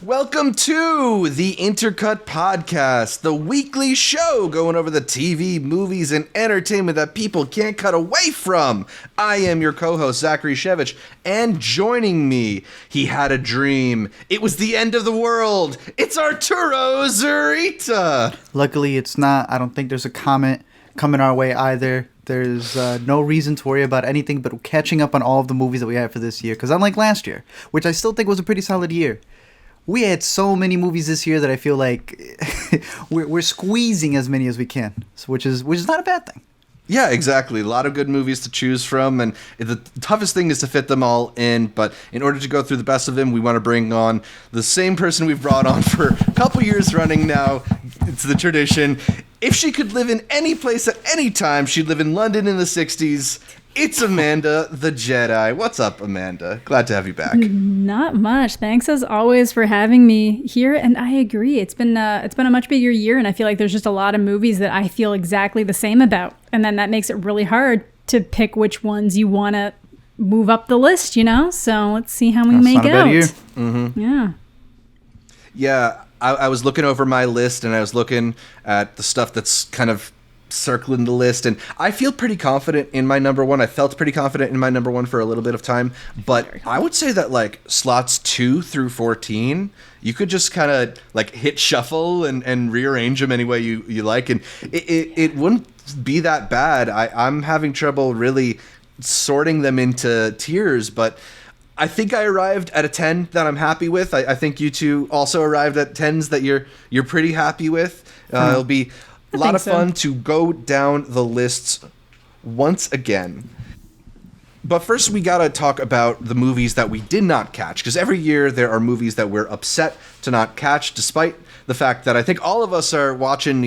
Welcome to the Intercut podcast, the weekly show going over the TV, movies, and entertainment that people can't cut away from. I am your co-host, Zachary Shevich, and joining me, he had a dream. It was the end of the world. It's Arturo Zurita. Luckily, it's not. I don't think there's a comet coming our way either. There's no reason to worry about anything but catching up on all of the movies that we had for this year. Because unlike last year, which I still think was a pretty solid year, we had so many movies this year that I feel like we're squeezing as many as we can, which is not a bad thing. Yeah, exactly. A lot of good movies to choose from, and the toughest thing is to fit them all in, but in order to go through the best of them, we want to bring on the same person we've brought on for a couple years running now. It's the tradition. If she could live in any place at any time, she'd live in London in the 60s. It's Amanda the Jedi. What's up, Amanda? Glad to have you back. Not much. Thanks as always for having me here. And I agree. It's been a much bigger year, and I feel like there's just a lot of movies that I feel exactly the same about. And then that makes it really hard to pick which ones you want to move up the list, you know? So let's see how we make out. Mm-hmm. Yeah. Yeah, I was looking over my list, and I was looking at the stuff that's kind of circling the list, and I feel pretty confident in my number one. I felt pretty confident in my number one for a little bit of time, but I would say that like slots 2 through 14, you could just kind of like hit shuffle and rearrange them any way you like, and it wouldn't be that bad. I'm having trouble really sorting them into tiers, but I think I arrived at a 10 that I'm happy with. I think you two also arrived at 10s that you're pretty happy with. It'll be a lot of fun to go down the lists once again. But first, we got to talk about the movies that we did not catch, because every year there are movies that we're upset to not catch, despite the fact that I think all of us are watching,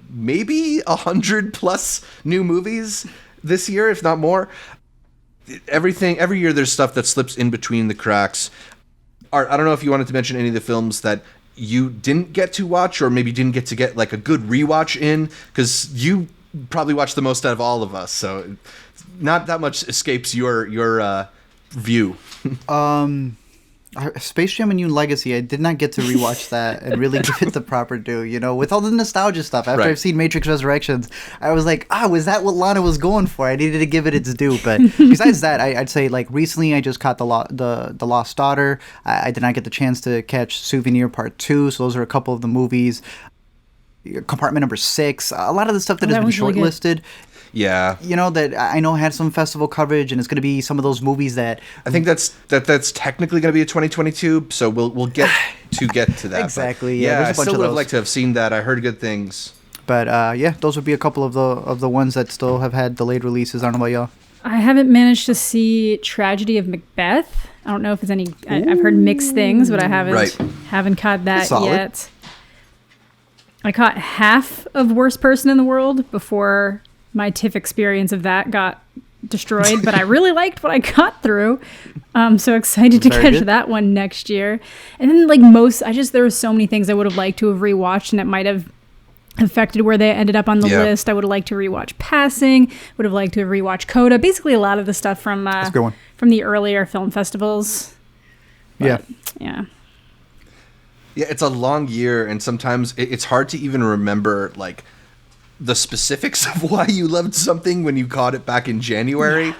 maybe 100 plus new movies this year, if not more. Every year there's stuff that slips in between the cracks. Art, I don't know if you wanted to mention any of the films that you didn't get to watch, or maybe didn't get to get like a good rewatch in, because you probably watched the most out of all of us, so not that much escapes your view. Space Jam: A New Legacy, I did not get to rewatch that and really give it the proper due, with all the nostalgia stuff. After I've seen Matrix Resurrections, I was like, was that what Lana was going for? I needed to give it its due. But besides that, I'd say like recently I just caught the Lost Daughter. I did not get the chance to catch Souvenir Part 2, so those are a couple of the movies. Compartment Number 6, a lot of the stuff that has been shortlisted. Yeah, that I know had some festival coverage, and it's going to be some of those movies that I think that's technically going to be a 2022. So we'll get to that. Exactly. But, yeah, I still would have liked to have seen that. I heard good things. But those would be a couple of the ones that still have had delayed releases. I don't know about y'all. I haven't managed to see Tragedy of Macbeth. I don't know if there's any. I've heard mixed things, but I haven't caught that yet. I caught half of Worst Person in the World before my TIFF experience of that got destroyed, but I really liked what I got through. I'm so excited to catch that one next year. And then there were so many things I would have liked to have rewatched, and it might have affected where they ended up on the list. I would have liked to rewatch Passing, would have liked to have rewatched Coda, basically a lot of the stuff from the earlier film festivals. But, yeah. Yeah, it's a long year, and sometimes it's hard to even remember like the specifics of why you loved something when you caught it back in January.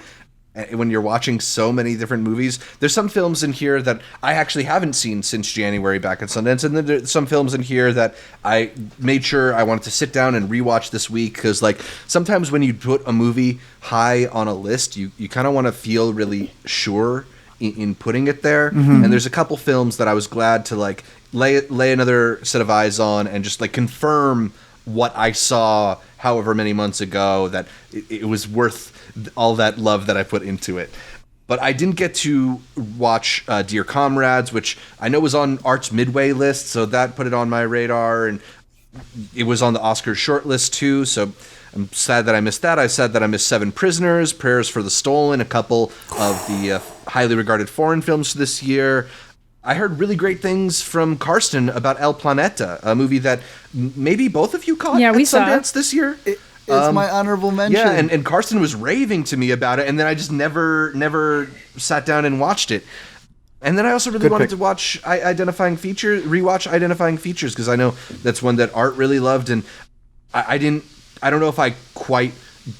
Yeah. When you're watching so many different movies, there's some films in here that I actually haven't seen since January back at Sundance, and then there's some films in here that I made sure I wanted to sit down and rewatch this week, because like sometimes when you put a movie high on a list, you kind of want to feel really sure in putting it there. Mm-hmm. And there's a couple films that I was glad to like lay another set of eyes on and just like confirm what I saw however many months ago, that it was worth all that love that I put into it. But I didn't get to watch Dear Comrades, which I know was on Art's Midway list, so that put it on my radar, and it was on the Oscars shortlist too, so I'm sad that I missed that. I said that I missed Seven Prisoners, Prayers for the Stolen, a couple of the highly regarded foreign films this year. I heard really great things from Karsten about El Planeta, a movie that maybe both of you caught at Sundance this year. It's my honorable mention. Yeah, and Karsten was raving to me about it, and then I just never sat down and watched it. And then I also really wanted to watch rewatch Identifying Features, because I know that's one that Art really loved, and I don't know if I quite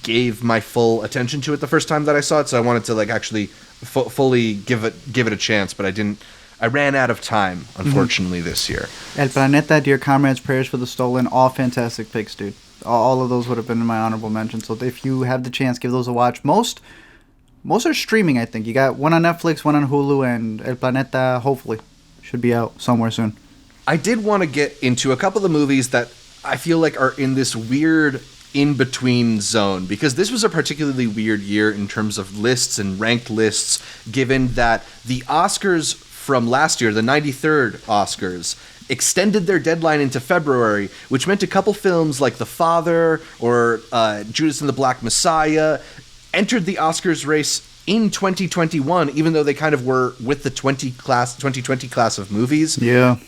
gave my full attention to it the first time that I saw it, so I wanted to like actually fully give it a chance, but I ran out of time, unfortunately, this year. El Planeta, Dear Comrades, Prayers for the Stolen, all fantastic picks, dude. All of those would have been in my honorable mention, so if you have the chance, give those a watch. Most are streaming, I think. You got one on Netflix, one on Hulu, and El Planeta, hopefully, should be out somewhere soon. I did want to get into a couple of the movies that I feel like are in this weird in-between zone, because this was a particularly weird year in terms of lists and ranked lists, given that the Oscars from last year, the 93rd Oscars, extended their deadline into February, which meant a couple films like The Father or Judas and the Black Messiah entered the Oscars race in 2021, even though they kind of were with the 2020 class of movies. Yeah.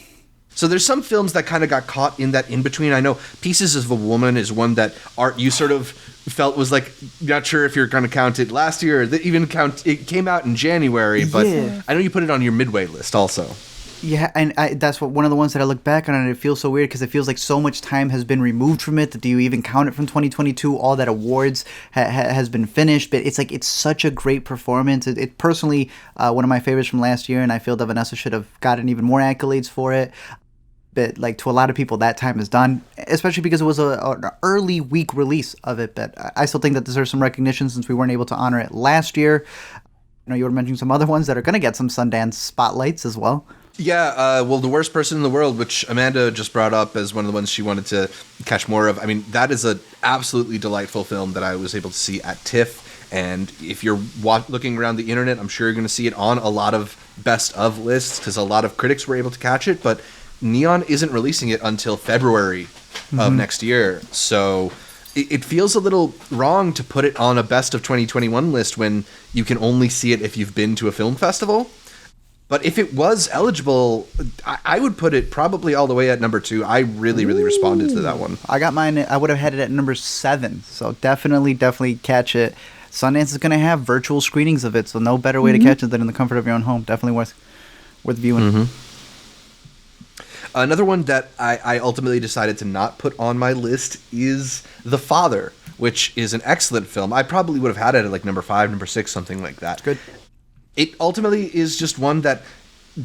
So there's some films that kind of got caught in that in-between. I know Pieces of a Woman is one that Art, you sort of felt was like, not sure if you're going to count it last year, or it came out in January, but yeah. I know you put it on your midway list also. Yeah, and that's one of the ones that I look back on, and it feels so weird because it feels like so much time has been removed from it. Do you even count it from 2022? All that awards has been finished, but it's like it's such a great performance. It personally one of my favorites from last year, and I feel that Vanessa should have gotten even more accolades for it. But like to a lot of people, that time is done, especially because it was an early week release of it. But I still think that deserves some recognition since we weren't able to honor it last year. You know, you were mentioning some other ones that are going to get some Sundance spotlights as well. Yeah, well, The Worst Person in the World, which Amanda just brought up as one of the ones she wanted to catch more of. I mean, that is an absolutely delightful film that I was able to see at TIFF. And if you're looking around the internet, I'm sure you're going to see it on a lot of best of lists because a lot of critics were able to catch it. But Neon isn't releasing it until February of next year. So it feels a little wrong to put it on a best of 2021 list when you can only see it if you've been to a film festival. But if it was eligible, I would put it probably all the way at number 2. I really responded to that one. I got mine. I would have had it at number 7. So definitely catch it. Sundance is going to have virtual screenings of it, so no better way to catch it than in the comfort of your own home. Definitely worth viewing. Another one that I ultimately decided to not put on my list is The Father, which is an excellent film. I probably would have had it at like number 5, number 6, something like that. Good. It ultimately is just one that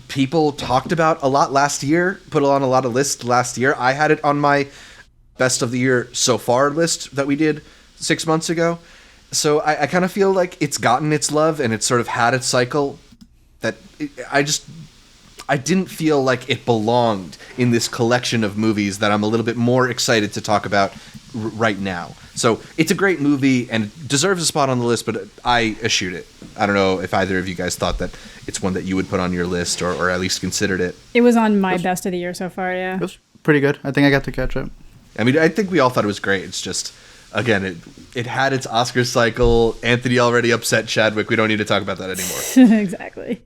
people talked about a lot last year, put on a lot of lists last year. I had it on my best of the year so far list that we did 6 months ago. So I kind of feel like it's gotten its love and it's sort of had its cycle. I didn't feel like it belonged in this collection of movies that I'm a little bit more excited to talk about right now. So it's a great movie and deserves a spot on the list, but I eschewed it. I don't know if either of you guys thought that it's one that you would put on your list or at least considered it. It was on my best of the year so far, yeah. It was pretty good. I think I got to catch it. I mean, I think we all thought it was great. It's just, again, it had its Oscar cycle. Anthony already upset Chadwick. We don't need to talk about that anymore. Exactly.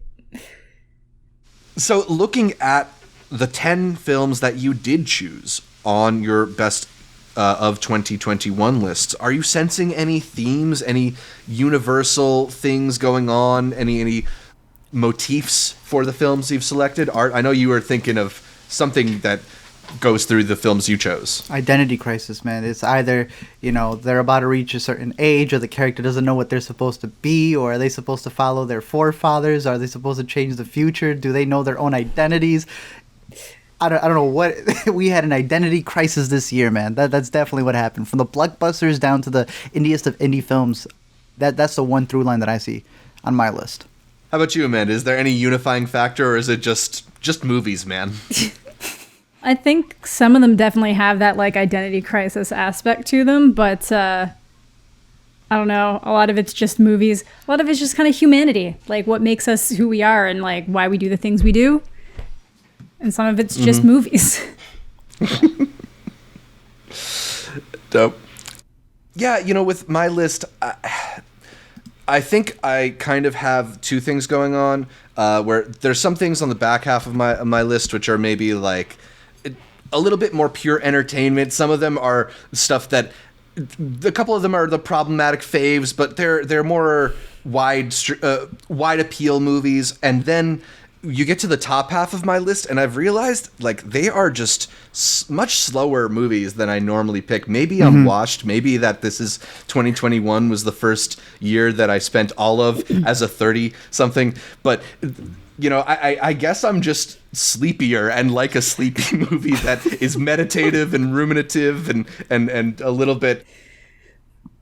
So looking at the 10 films that you did choose on your best of 2021 lists, are you sensing any themes, any universal things going on, any motifs for the films you've selected? Art, I know you were thinking of something that goes through the films you chose. Identity crisis, man. It's either, they're about to reach a certain age or the character doesn't know what they're supposed to be, or are they supposed to follow their forefathers? Are they supposed to change the future? Do they know their own identities? I don't know what we had an identity crisis this year, man. That's definitely what happened. From the blockbusters down to the indiest of indie films, that's the one through line that I see on my list. How about you, Amanda? Is there any unifying factor, or is it just movies, man? I think some of them definitely have that like identity crisis aspect to them, but I don't know. A lot of it's just movies. A lot of it's just kind of humanity, like what makes us who we are and like why we do the things we do. And some of it's just movies. Dope. Yeah, with my list, I think I kind of have two things going on. Where there's some things on the back half of my list which are maybe like a little bit more pure entertainment. Some of them are stuff that a couple of them are the problematic faves, but they're more wide appeal movies. And then you get to the top half of my list, and I've realized, like, they are just much slower movies than I normally pick. Maybe I'm washed. Maybe that this is 2021 was the first year that I spent all of as a 30-something. But, you know, I guess I'm just sleepier and like a sleepy movie that is meditative and ruminative and a little bit,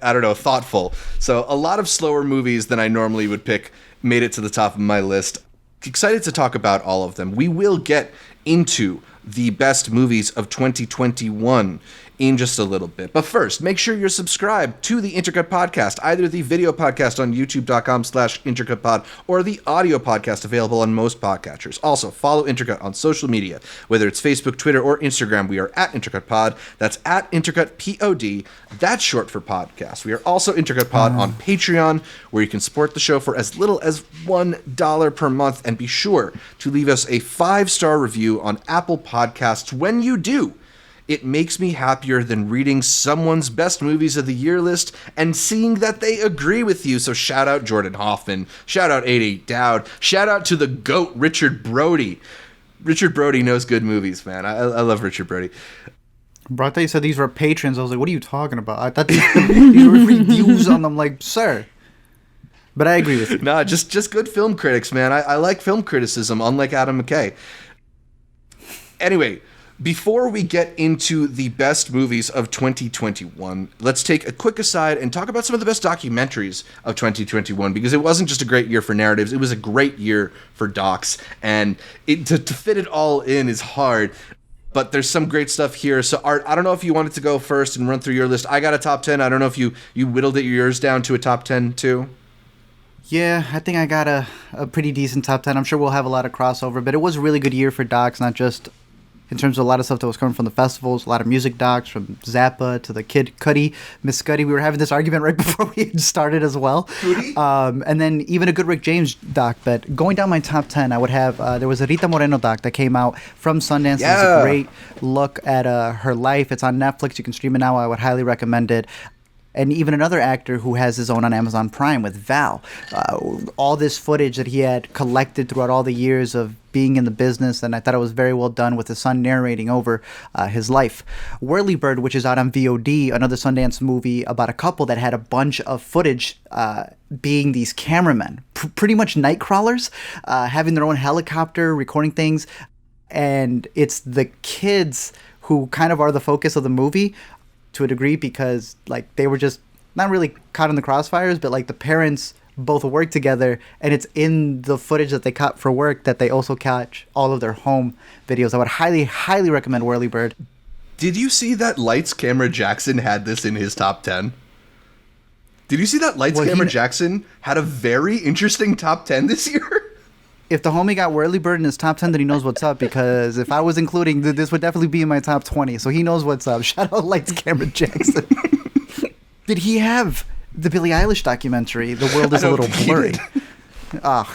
I don't know, thoughtful. So a lot of slower movies than I normally would pick made it to the top of my list. Excited to talk about all of them. We will get into the best movies of 2021 in just a little bit. But first, make sure you're subscribed to the Intercut podcast, either the video podcast on youtube.com/intercutpod or the audio podcast available on most podcatchers. Also, follow Intercut on social media, whether it's Facebook, Twitter, or Instagram. We are at IntercutPod. That's at IntercutPod. That's short for podcast. We are also Intercut Pod on Patreon, where you can support the show for as little as $1 per month. And be sure to leave us a 5-star review on Apple Podcasts. When you do, it makes me happier than reading someone's best movies of the year list and seeing that they agree with you. So shout out Jordan Hoffman, shout out 88 Dowd, shout out to the GOAT Richard Brody. Richard Brody knows good movies, man. I love Richard Brody. Bro, I thought you said these were patrons. I was like, what are you talking about? I thought these were reviews on them. Like, sir. But I agree with you. Nah, just good film critics, man. I like film criticism, unlike Adam McKay. Anyway, before we get into the best movies of 2021, let's take a quick aside and talk about some of the best documentaries of 2021, because it wasn't just a great year for narratives, it was a great year for docs, and to fit it all in is hard, but there's some great stuff here. So Art, I don't know if you wanted to go first and run through your list. I got a top 10. I don't know if you whittled yours down to a top 10 too. Yeah, I think I got a pretty decent top 10. I'm sure we'll have a lot of crossover, but it was a really good year for docs, not just in terms of a lot of stuff that was coming from the festivals, a lot of music docs, from Zappa to the Kid Cudi, Miss Cudi. We were having this argument right before we had started as well. And then even a good Rick James doc. But going down my top 10, I would have, there was a Rita Moreno doc that came out from Sundance. Yeah. It's a great look at her life. It's on Netflix. You can stream it now. I would highly recommend it. And even another actor who has his own on Amazon Prime with Val. All this footage that he had collected throughout all the years of being in the business, and I thought it was very well done with his son narrating over his life. Whirlybird, which is out on VOD, another Sundance movie about a couple that had a bunch of footage being these cameramen, pretty much night crawlers, having their own helicopter, recording things. And it's the kids who kind of are the focus of the movie, to a degree, because like they were just not really caught in the crossfires, but like the parents both work together, and it's in the footage that they caught for work that they also catch all of their home videos. I would highly recommend Whirlybird. Did you see that Lights Camera Jackson had this in his top 10? Did you see that Lights Camera Jackson had a very interesting top 10 this year? If the homie got Whirlybird in his top 10, then he knows what's up, because if I was including, this would definitely be in my top 20. So he knows what's up. Shout out Lights Camera Jackson. Did he have the Billie Eilish documentary, The World is a Little Blurry?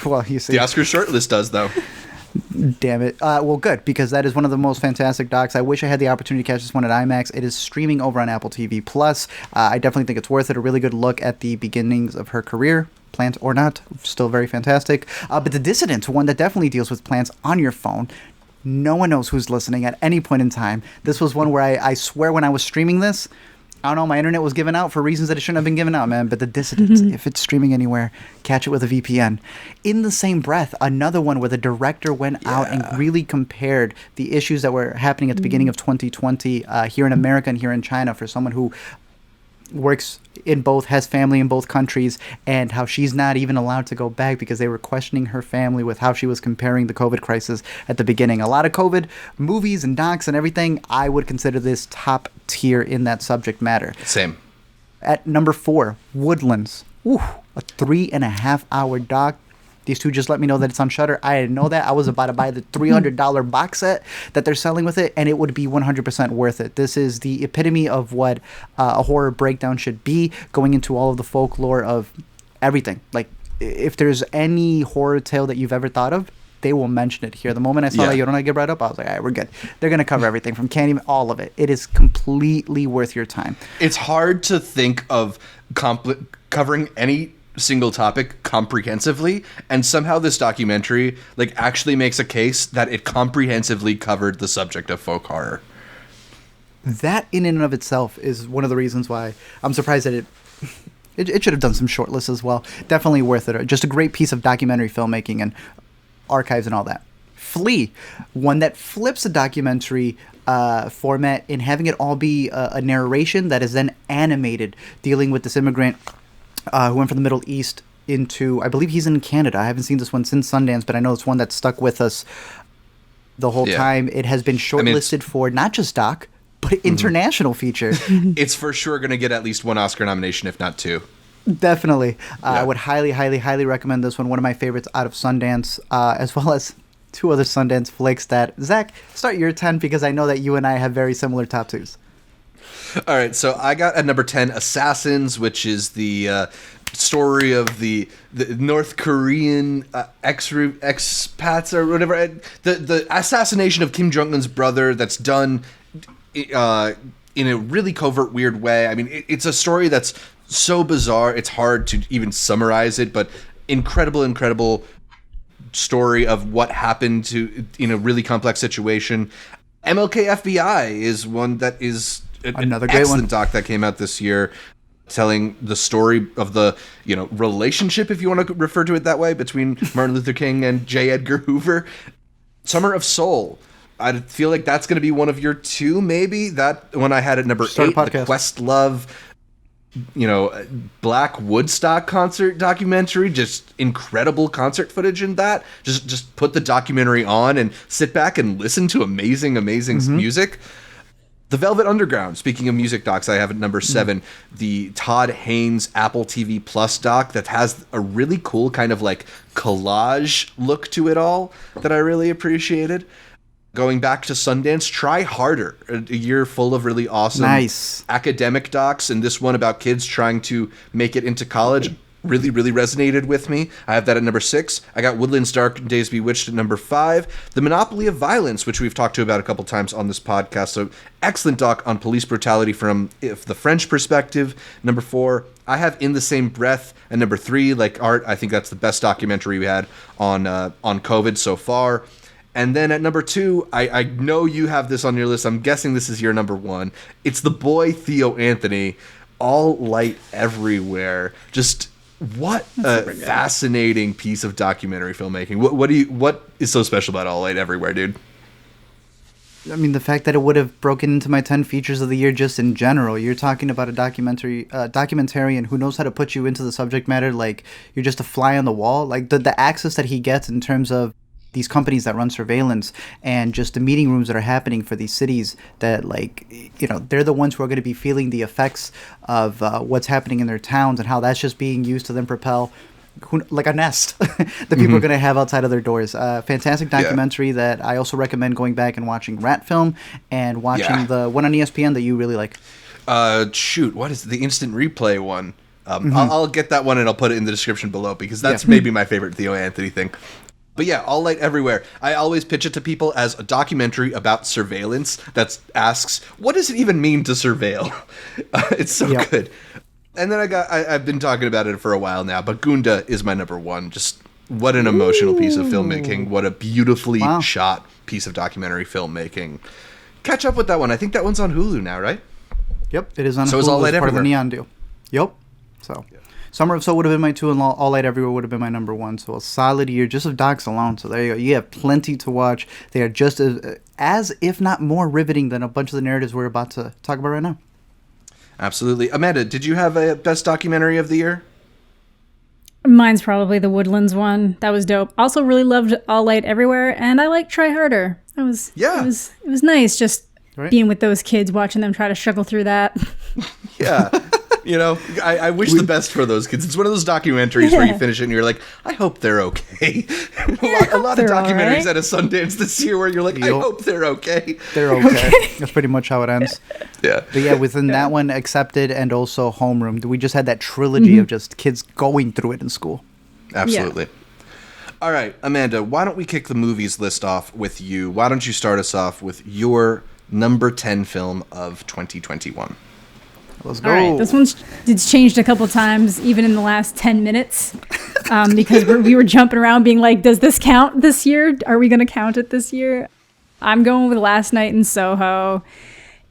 Well, you see. The Oscar shortlist does, though. Damn it. Well, good, because that is one of the most fantastic docs. I wish I had the opportunity to catch this one at IMAX. It is streaming over on Apple TV+. I definitely think it's worth it. A really good look at the beginnings of her career. Plant or not, still very fantastic. But The Dissident, one that definitely deals with plants on your phone. No one knows who's listening at any point in time. This was one where I swear when I was streaming this, I don't know, my internet was given out for reasons that it shouldn't have been given out, man. But The Dissident, if it's streaming anywhere, catch it with a VPN. In the same breath, another one where the director went out and really compared the issues that were happening at the beginning of 2020 here in America and here in China for someone who works in both, has family in both countries, and how she's not even allowed to go back because they were questioning her family with how she was comparing the COVID crisis at the beginning. A lot of COVID movies and docs and everything. I would consider this top tier in that subject matter. Same. At number 4, Woodlands. Ooh, a 3.5-hour doc. These two just let me know that it's on Shudder. I didn't know that. I was about to buy the $300 box set that they're selling with it, and it would be 100% worth it. This is the epitome of what a horror breakdown should be, going into all of the folklore of everything. Like, if there's any horror tale that you've ever thought of, they will mention it here. The moment I saw that Yorona get brought up, I was like, all right, we're good. They're going to cover everything from Candyman, all of it. It is completely worth your time. It's hard to think of covering any single topic comprehensively, and somehow this documentary like actually makes a case that it comprehensively covered the subject of folk horror. That in and of itself is one of the reasons why I'm surprised that it should have done some shortlists as well. Definitely worth it. Just a great piece of documentary filmmaking and archives and all that. Flea, one that flips a documentary format in having it all be a narration that is then animated, dealing with this immigrant who went from the Middle East into, I believe he's in Canada. I haven't seen this one since Sundance, but I know it's one that's stuck with us the whole time. It has been shortlisted for not just doc, but international feature. It's for sure going to get at least one Oscar nomination, if not two. Definitely. I would highly, highly, highly recommend this one. One of my favorites out of Sundance, as well as two other Sundance flicks that, Zach, start your 10 because I know that you and I have very similar top twos. All right, so I got at number 10 Assassins, which is the story of the North Korean expats or whatever. The assassination of Kim Jong-un's brother that's done in a really covert, weird way. I mean, it's a story that's so bizarre, it's hard to even summarize it, but incredible story of what happened in a really complex situation. MLK FBI is one that is another great excellent one. doc that came out this year, telling the story of the relationship, if you want to refer to it that way, between Martin Luther King and J. Edgar Hoover. Summer of Soul. I feel like that's going to be one of your two, maybe. That one I had at number 8, the Questlove, Black Woodstock concert documentary. Just incredible concert footage in that. Just put the documentary on and sit back and listen to amazing music. The Velvet Underground, speaking of music docs, I have at number 7, the Todd Haynes Apple TV Plus doc that has a really cool kind of like collage look to it all that I really appreciated. Going back to Sundance, Try Harder, a year full of really awesome academic docs, and this one about kids trying to make it into college really resonated with me. I have that at number 6. I got Woodlands Dark Days Bewitched at number 5. The Monopoly of Violence, which we've talked to about a couple times on this podcast. So excellent doc on police brutality from the French perspective. Number 4. I have In the Same Breath at number 3. Like Art, I think that's the best documentary we had on COVID so far. And then at number 2, I know you have this on your list. I'm guessing this is your number 1. It's the boy Theo Anthony, All Light Everywhere. Just what a fascinating piece of documentary filmmaking. What is so special about All Light Everywhere, dude? I mean, the fact that it would have broken into my 10 features of the year just in general. You're talking about a documentarian who knows how to put you into the subject matter like you're just a fly on the wall. Like the access that he gets in terms of these companies that run surveillance and just the meeting rooms that are happening for these cities that, like, they're the ones who are going to be feeling the effects of what's happening in their towns and how that's just being used to then propel like a nest that people are going to have outside of their doors. Fantastic documentary that I also recommend going back and watching Rat Film and watching the one on ESPN that you really like. What is the Instant Replay one? I'll get that one and I'll put it in the description below because that's maybe my favorite Theo Anthony thing. But yeah, All Light Everywhere. I always pitch it to people as a documentary about surveillance that asks, what does it even mean to surveil? It's so good. And then I've been talking about it for a while now, but Gunda is my number 1. Just what an emotional piece of filmmaking. What a beautifully shot piece of documentary filmmaking. Catch up with that one. I think that one's on Hulu now, right? Yep, it is on Hulu. So is All Light Everywhere. Part of the Everywhere. Neon deal. Yep. So... Summer of Soul would have been my 2, and All Light Everywhere would have been my number 1. So a solid year just of docs alone. So there you go. You have plenty to watch. They are just as if not more riveting than a bunch of the narratives we're about to talk about right now. Absolutely. Amanda, did you have a best documentary of the year? Mine's probably the Woodlands one. That was dope. Also really loved All Light Everywhere, and I like Try Harder. It was nice just being with those kids, watching them try to struggle through that. Yeah. I wish the best for those kids. It's one of those documentaries where you finish it and you're like, I hope they're okay. A lot of documentaries at a Sundance this year where you're like, I hope they're okay. They're okay. That's pretty much how it ends. Yeah. But yeah, within that one, Accepted and also Homeroom, we just had that trilogy of just kids going through it in school. Absolutely. Yeah. All right, Amanda, why don't we kick the movies list off with you? Why don't you start us off with your number 10 film of 2021? Let's go. All right, this one's it's changed a couple times, even in the last 10 minutes, because we were jumping around being like, does this count this year? Are we going to count it this year? I'm going with Last Night in Soho.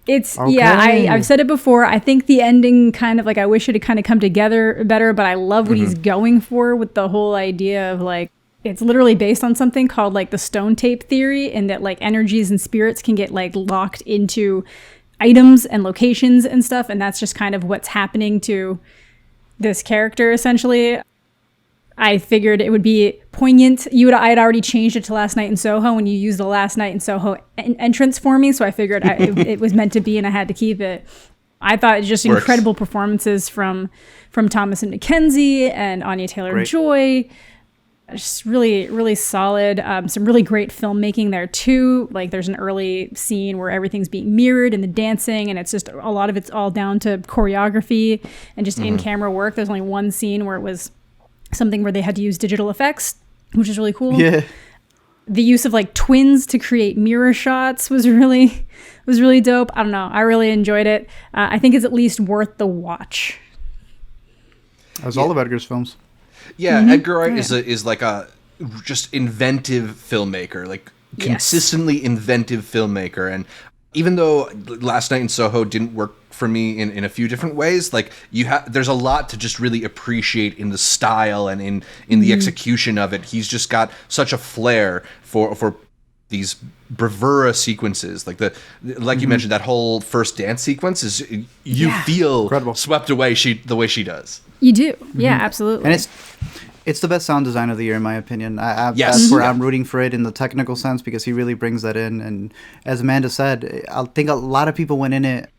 It's, okay. Yeah, I've said it before. I think the ending kind of like, I wish it had kind of come together better, but I love what he's going for with the whole idea of like, it's literally based on something called like the stone tape theory, and that like energies and spirits can get like locked into items and locations and stuff. And that's just kind of what's happening to this character, essentially. I figured it would be poignant. I had already changed it to Last Night in Soho when you used the Last Night in Soho entrance for me. So I figured it was meant to be, and I had to keep it. I thought it was just incredible performances from Thomas and Mackenzie and Anya Taylor-Joy. Just really, really solid. Some really great filmmaking there too. Like there's an early scene where everything's being mirrored and the dancing, and it's just a lot of it's all down to choreography and just in-camera work. There's only one scene where it was something where they had to use digital effects, which is really cool. Yeah. The use of like twins to create mirror shots was really dope. I don't know. I really enjoyed it. I think it's at least worth the watch. That's all of Edgar's films. Yeah, Edgar Wright is like a just inventive filmmaker, like consistently inventive filmmaker. And even though Last Night in Soho didn't work for me in a few different ways, like there's a lot to just really appreciate in the style and in the execution of it. He's just got such a flair for these bravura sequences, like you mentioned, that whole first dance sequence is you feel incredible, swept away the way she does. You do, yeah, absolutely. And it's the best sound design of the year, in my opinion. That's where I'm rooting for it in the technical sense, because he really brings that in. And as Amanda said, I think a lot of people went in it,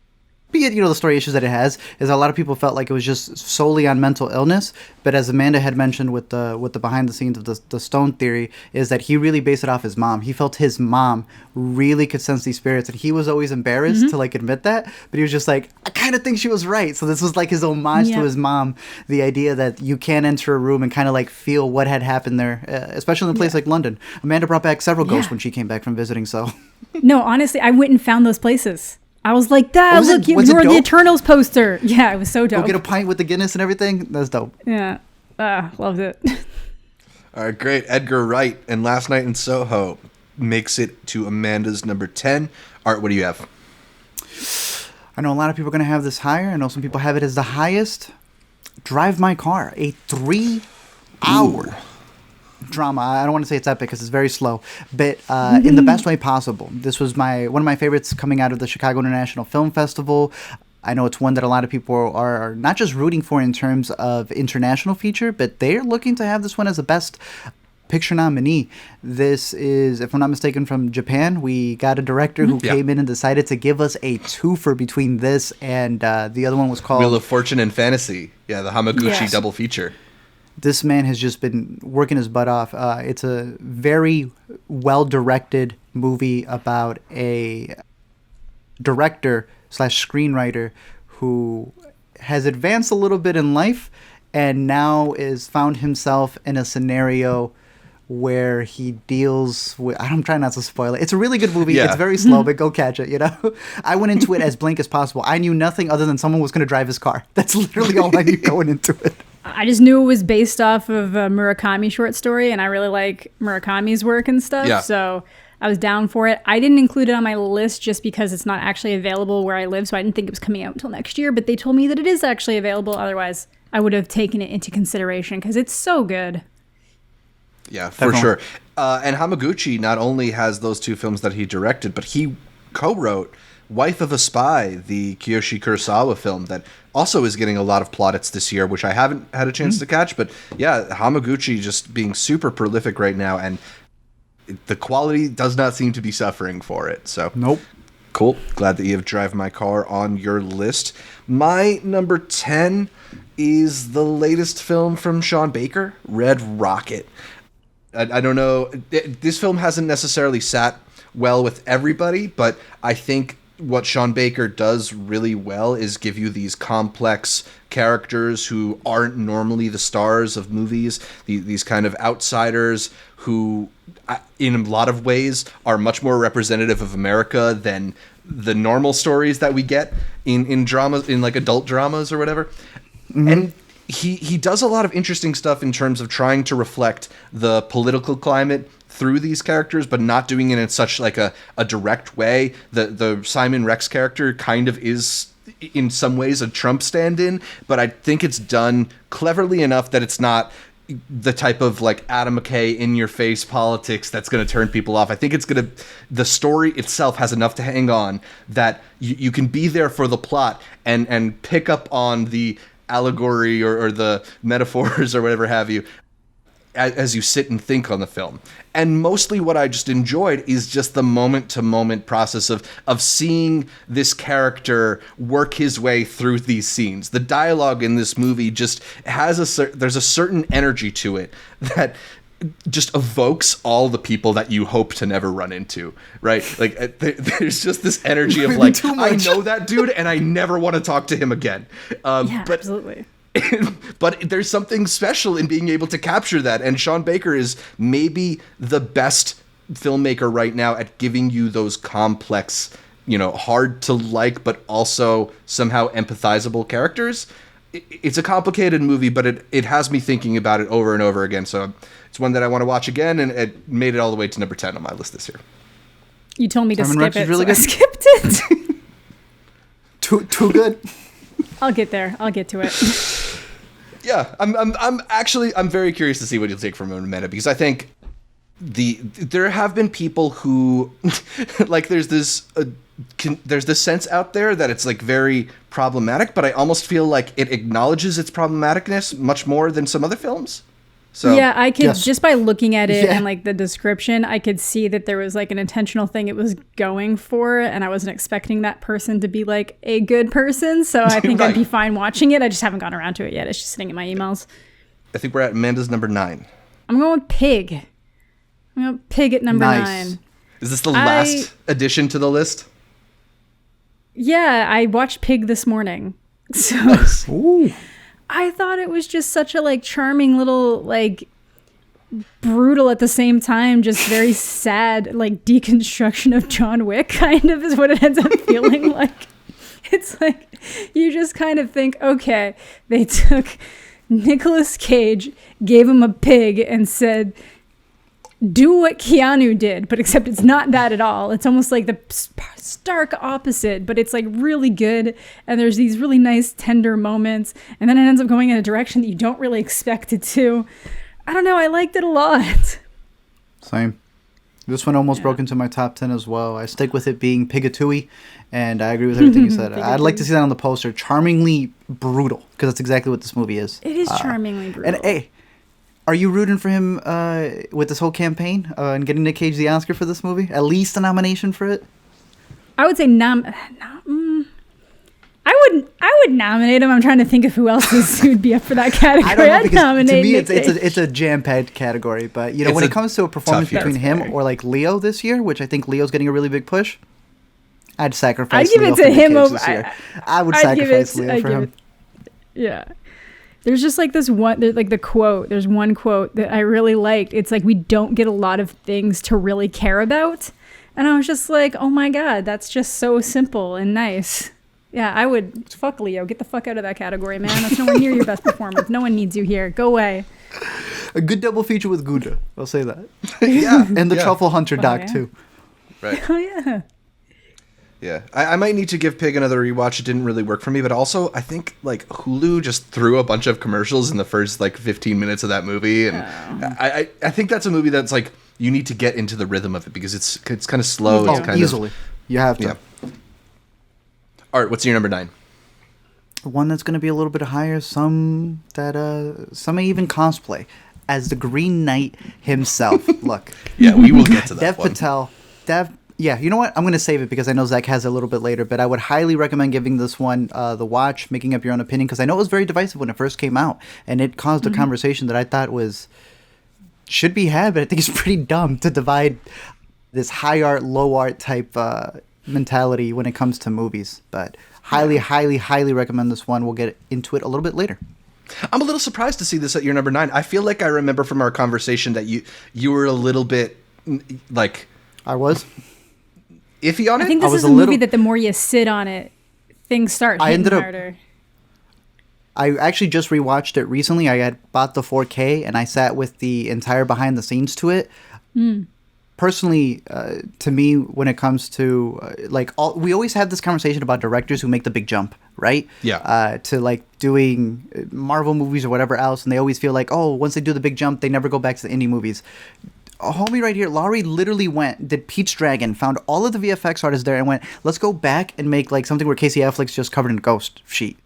be it, the story issues that it has, is a lot of people felt like it was just solely on mental illness. But as Amanda had mentioned with the behind the scenes of the stone theory, is that he really based it off his mom. He felt his mom really could sense these spirits, and he was always embarrassed to like admit that, but he was just like, I kind of think she was right. So this was like his homage to his mom, the idea that you can enter a room and kind of like feel what had happened there, especially in a place like London. Amanda brought back several ghosts when she came back from visiting, so. No, honestly, I went and found those places. I was like, look, you're the Eternals poster. Yeah, it was so dope. Go get a pint with the Guinness and everything. That's dope. Yeah, loved it. All right, great. Edgar Wright and Last Night in Soho makes it to Amanda's number 10. Art, what do you have? I know a lot of people are going to have this higher. I know some people have it as the highest. Drive My Car, a 3-hour drama. I don't want to say it's epic because it's very slow, but in the best way possible. This was one of my favorites coming out of the Chicago International Film Festival. I know it's one that a lot of people are not just rooting for in terms of international feature, but they're looking to have this one as the best picture nominee. This is, if I'm not mistaken, from Japan. We got a director who came in and decided to give us a twofer between this and the other one was called Wheel of Fortune and Fantasy. Yeah, the Hamaguchi double feature. This man has just been working his butt off. It's a very well-directed movie about a director/screenwriter who has advanced a little bit in life and now is found himself in a scenario where he deals with... I'm trying not to spoil it. It's a really good movie. Yeah. It's very slow, but go catch it, I went into it as blank as possible. I knew nothing other than someone was going to drive his car. That's literally all I knew going into it. I just knew it was based off of a Murakami short story, and I really like Murakami's work and stuff, so I was down for it. I didn't include it on my list just because it's not actually available where I live, so I didn't think it was coming out until next year, but they told me that it is actually available. Otherwise, I would have taken it into consideration because it's so good. Yeah, for sure. And Hamaguchi not only has those two films that he directed, but he co-wrote Wife of a Spy, the Kiyoshi Kurosawa film that also is getting a lot of plaudits this year, which I haven't had a chance to catch. But yeah, Hamaguchi just being super prolific right now, and the quality does not seem to be suffering for it. So nope. Cool. Glad that you have Drive My Car on your list. My number 10 is the latest film from Sean Baker, Red Rocket. I don't know. This film hasn't necessarily sat well with everybody, but I think what Sean Baker does really well is give you these complex characters who aren't normally the stars of movies, these kind of outsiders who, in a lot of ways, are much more representative of America than the normal stories that we get in dramas, in like adult dramas or whatever. Mm-hmm. And he does a lot of interesting stuff in terms of trying to reflect the political climate through these characters, but not doing it in such like a direct way. The Simon Rex character kind of is in some ways a Trump stand-in, but I think it's done cleverly enough that it's not the type of like Adam McKay in your face politics that's going to turn people off. I think the story itself has enough to hang on that you can be there for the plot and pick up on the allegory or the metaphors or whatever have you as you sit and think on the film. And mostly what I just enjoyed is just the moment-to-moment process of seeing this character work his way through these scenes. The dialogue in this movie just has there's a certain energy to it that just evokes all the people that you hope to never run into, right? Like there's just this energy of like, I know that dude and I never want to talk to him again. But absolutely. But there's something special in being able to capture that. And Sean Baker is maybe the best filmmaker right now at giving you those complex, hard to like, but also somehow empathizable characters. It's a complicated movie, but it has me thinking about it over and over again. So it's one that I want to watch again, and it made it all the way to number 10 on my list this year. You told me to Simon skip Rex is it, really so I good. skipped it. Too good. I'll get there. I'll get to it. Yeah, I'm very curious to see what you'll take from him in a minute, because I think there have been people who like there's this sense out there that it's like very problematic, but I almost feel like it acknowledges its problematicness much more than some other films. So yeah, I could yes. just by looking at it and like the description, I could see that there was like an intentional thing it was going for, and I wasn't expecting that person to be like a good person. So I think right. I'd be fine watching it. I just haven't gone around to it yet. It's just sitting in my emails. I think we're at Amanda's number 9. I'm going with Pig. I'm going Pig at number 9. Is this the last addition to the list? Yeah, I watched Pig this morning. So Nice. Ooh. I thought it was just such a like charming little like brutal at the same time, just very sad like deconstruction of John Wick kind of is what it ends up feeling like. It's like you just kind of think, okay, they took Nicolas Cage, gave him a pig and said, do what Keanu did, but except it's not that at all. It's almost like the stark opposite, but it's like really good. And there's these really nice, tender moments. And then it ends up going in a direction that you don't really expect it to. I don't know. I liked it a lot. Same. This one almost broke into my top 10 as well. I stick with it being Pigatui, and I agree with everything you said. I'd like to see that on the poster. Charmingly brutal, because that's exactly what this movie is. It is charmingly brutal. And hey, are you rooting for him with this whole campaign and getting Nick Cage the Oscar for this movie? At least a nomination for it? I would say I would nominate him. I'm trying to think of who else would be up for that category. I don't know, I'd because nominate to me Nick Cage. it's a jam-packed category. But when it comes to a performance between him or like Leo this year, which I think Leo's getting a really big push, I'd sacrifice Leo for Nick Cage this year. I would sacrifice Leo for him. Yeah. There's just like this one, like the quote. There's one quote that I really liked. It's like, we don't get a lot of things to really care about. And I was just like, oh my God, that's just so simple and nice. Yeah, I would, fuck Leo. Get the fuck out of that category, man. That's nowhere near your best performance. No one needs you here. Go away. A good double feature with Gouda. I'll say that. Yeah. And the Truffle Hunter doc, too. Right. Oh, yeah. Yeah, I might need to give Pig another rewatch. It didn't really work for me, but also I think like Hulu just threw a bunch of commercials in the first like 15 minutes of that movie, and I think that's a movie that's like you need to get into the rhythm of it because it's kind of slow. Oh, it's kind easily. You have to. Yeah. Art, what's your number 9? One that's going to be a little bit higher. Some may even cosplay as the Green Knight himself. Look. Yeah, we will get to that. Dev Patel. Yeah, you know what? I'm going to save it because I know Zach has it a little bit later, but I would highly recommend giving this one the watch, making up your own opinion, because I know it was very divisive when it first came out, and it caused a conversation that I thought should be had, but I think it's pretty dumb to divide this high art, low art type mentality when it comes to movies. But highly, highly, highly recommend this one. We'll get into it a little bit later. I'm a little surprised to see this at your number 9. I feel like I remember from our conversation that you were a little bit like... I was? iffy on it. I think this is a movie that the more you sit on it, things start hitting harder. I actually just rewatched it recently. I had bought the 4K and I sat with the entire behind the scenes to it. Personally, to me, when it comes to we always have this conversation about directors who make the big jump, right? Yeah. To like doing Marvel movies or whatever else, and they always feel like, oh, once they do the big jump, they never go back to the indie movies. A homie right here, Laurie, literally did Pete's Dragon, found all of the VFX artists there, and went, let's go back and make like something where Casey Affleck's just covered in a ghost sheet.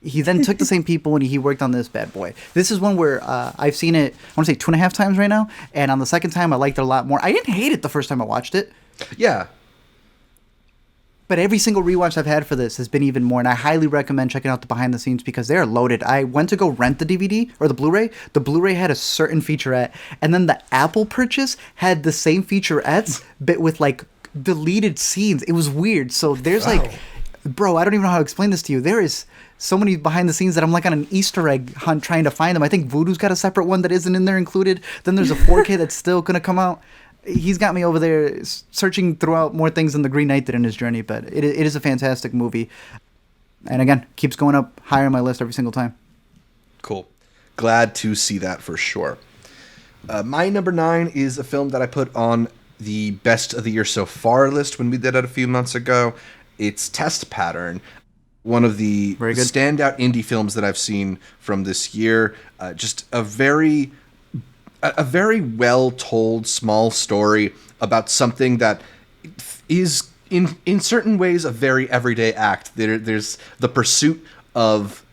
He then took the same people and he worked on this bad boy. This is one where I've seen it, I want to say 2.5 times right now. And on the second time, I liked it a lot more. I didn't hate it the first time I watched it. Yeah. But every single rewatch I've had for this has been even more. And I highly recommend checking out the behind the scenes because they are loaded. I went to go rent the DVD or the Blu-ray. The Blu-ray had a certain featurette. And then the Apple purchase had the same featurettes, but with like deleted scenes. It was weird. So there's bro, I don't even know how to explain this to you. There is so many behind the scenes that I'm like on an Easter egg hunt trying to find them. I think Voodoo's got a separate one that isn't in there included. Then there's a 4K that's still going to come out. He's got me over there searching throughout more things than The Green Knight did in his journey, but it is a fantastic movie. And again, keeps going up higher on my list every single time. Cool. Glad to see that for sure. My number 9 is a film that I put on the best of the year so far list when we did it a few months ago. It's Test Pattern. One of the standout indie films that I've seen from this year. Just a very well told small story about something that is in certain ways a very everyday act. There's the pursuit of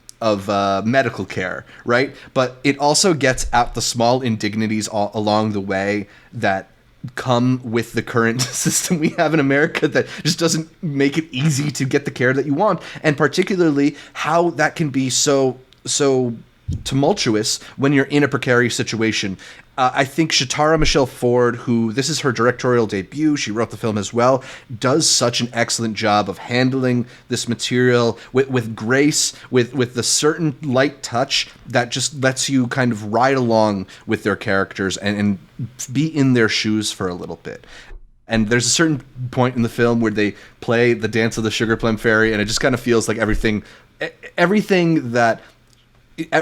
medical care, right? But it also gets at the small indignities along the way that come with the current system we have in America that just doesn't make it easy to get the care that you want, and particularly how that can be so tumultuous when you're in a precarious situation. I think Shatara Michelle Ford, who this is her directorial debut, she wrote the film as well, does such an excellent job of handling this material with grace, with the certain light touch that just lets you kind of ride along with their characters and be in their shoes for a little bit. And there's a certain point in the film where they play the Dance of the Sugar Plum Fairy, and it just kind of feels like everything that...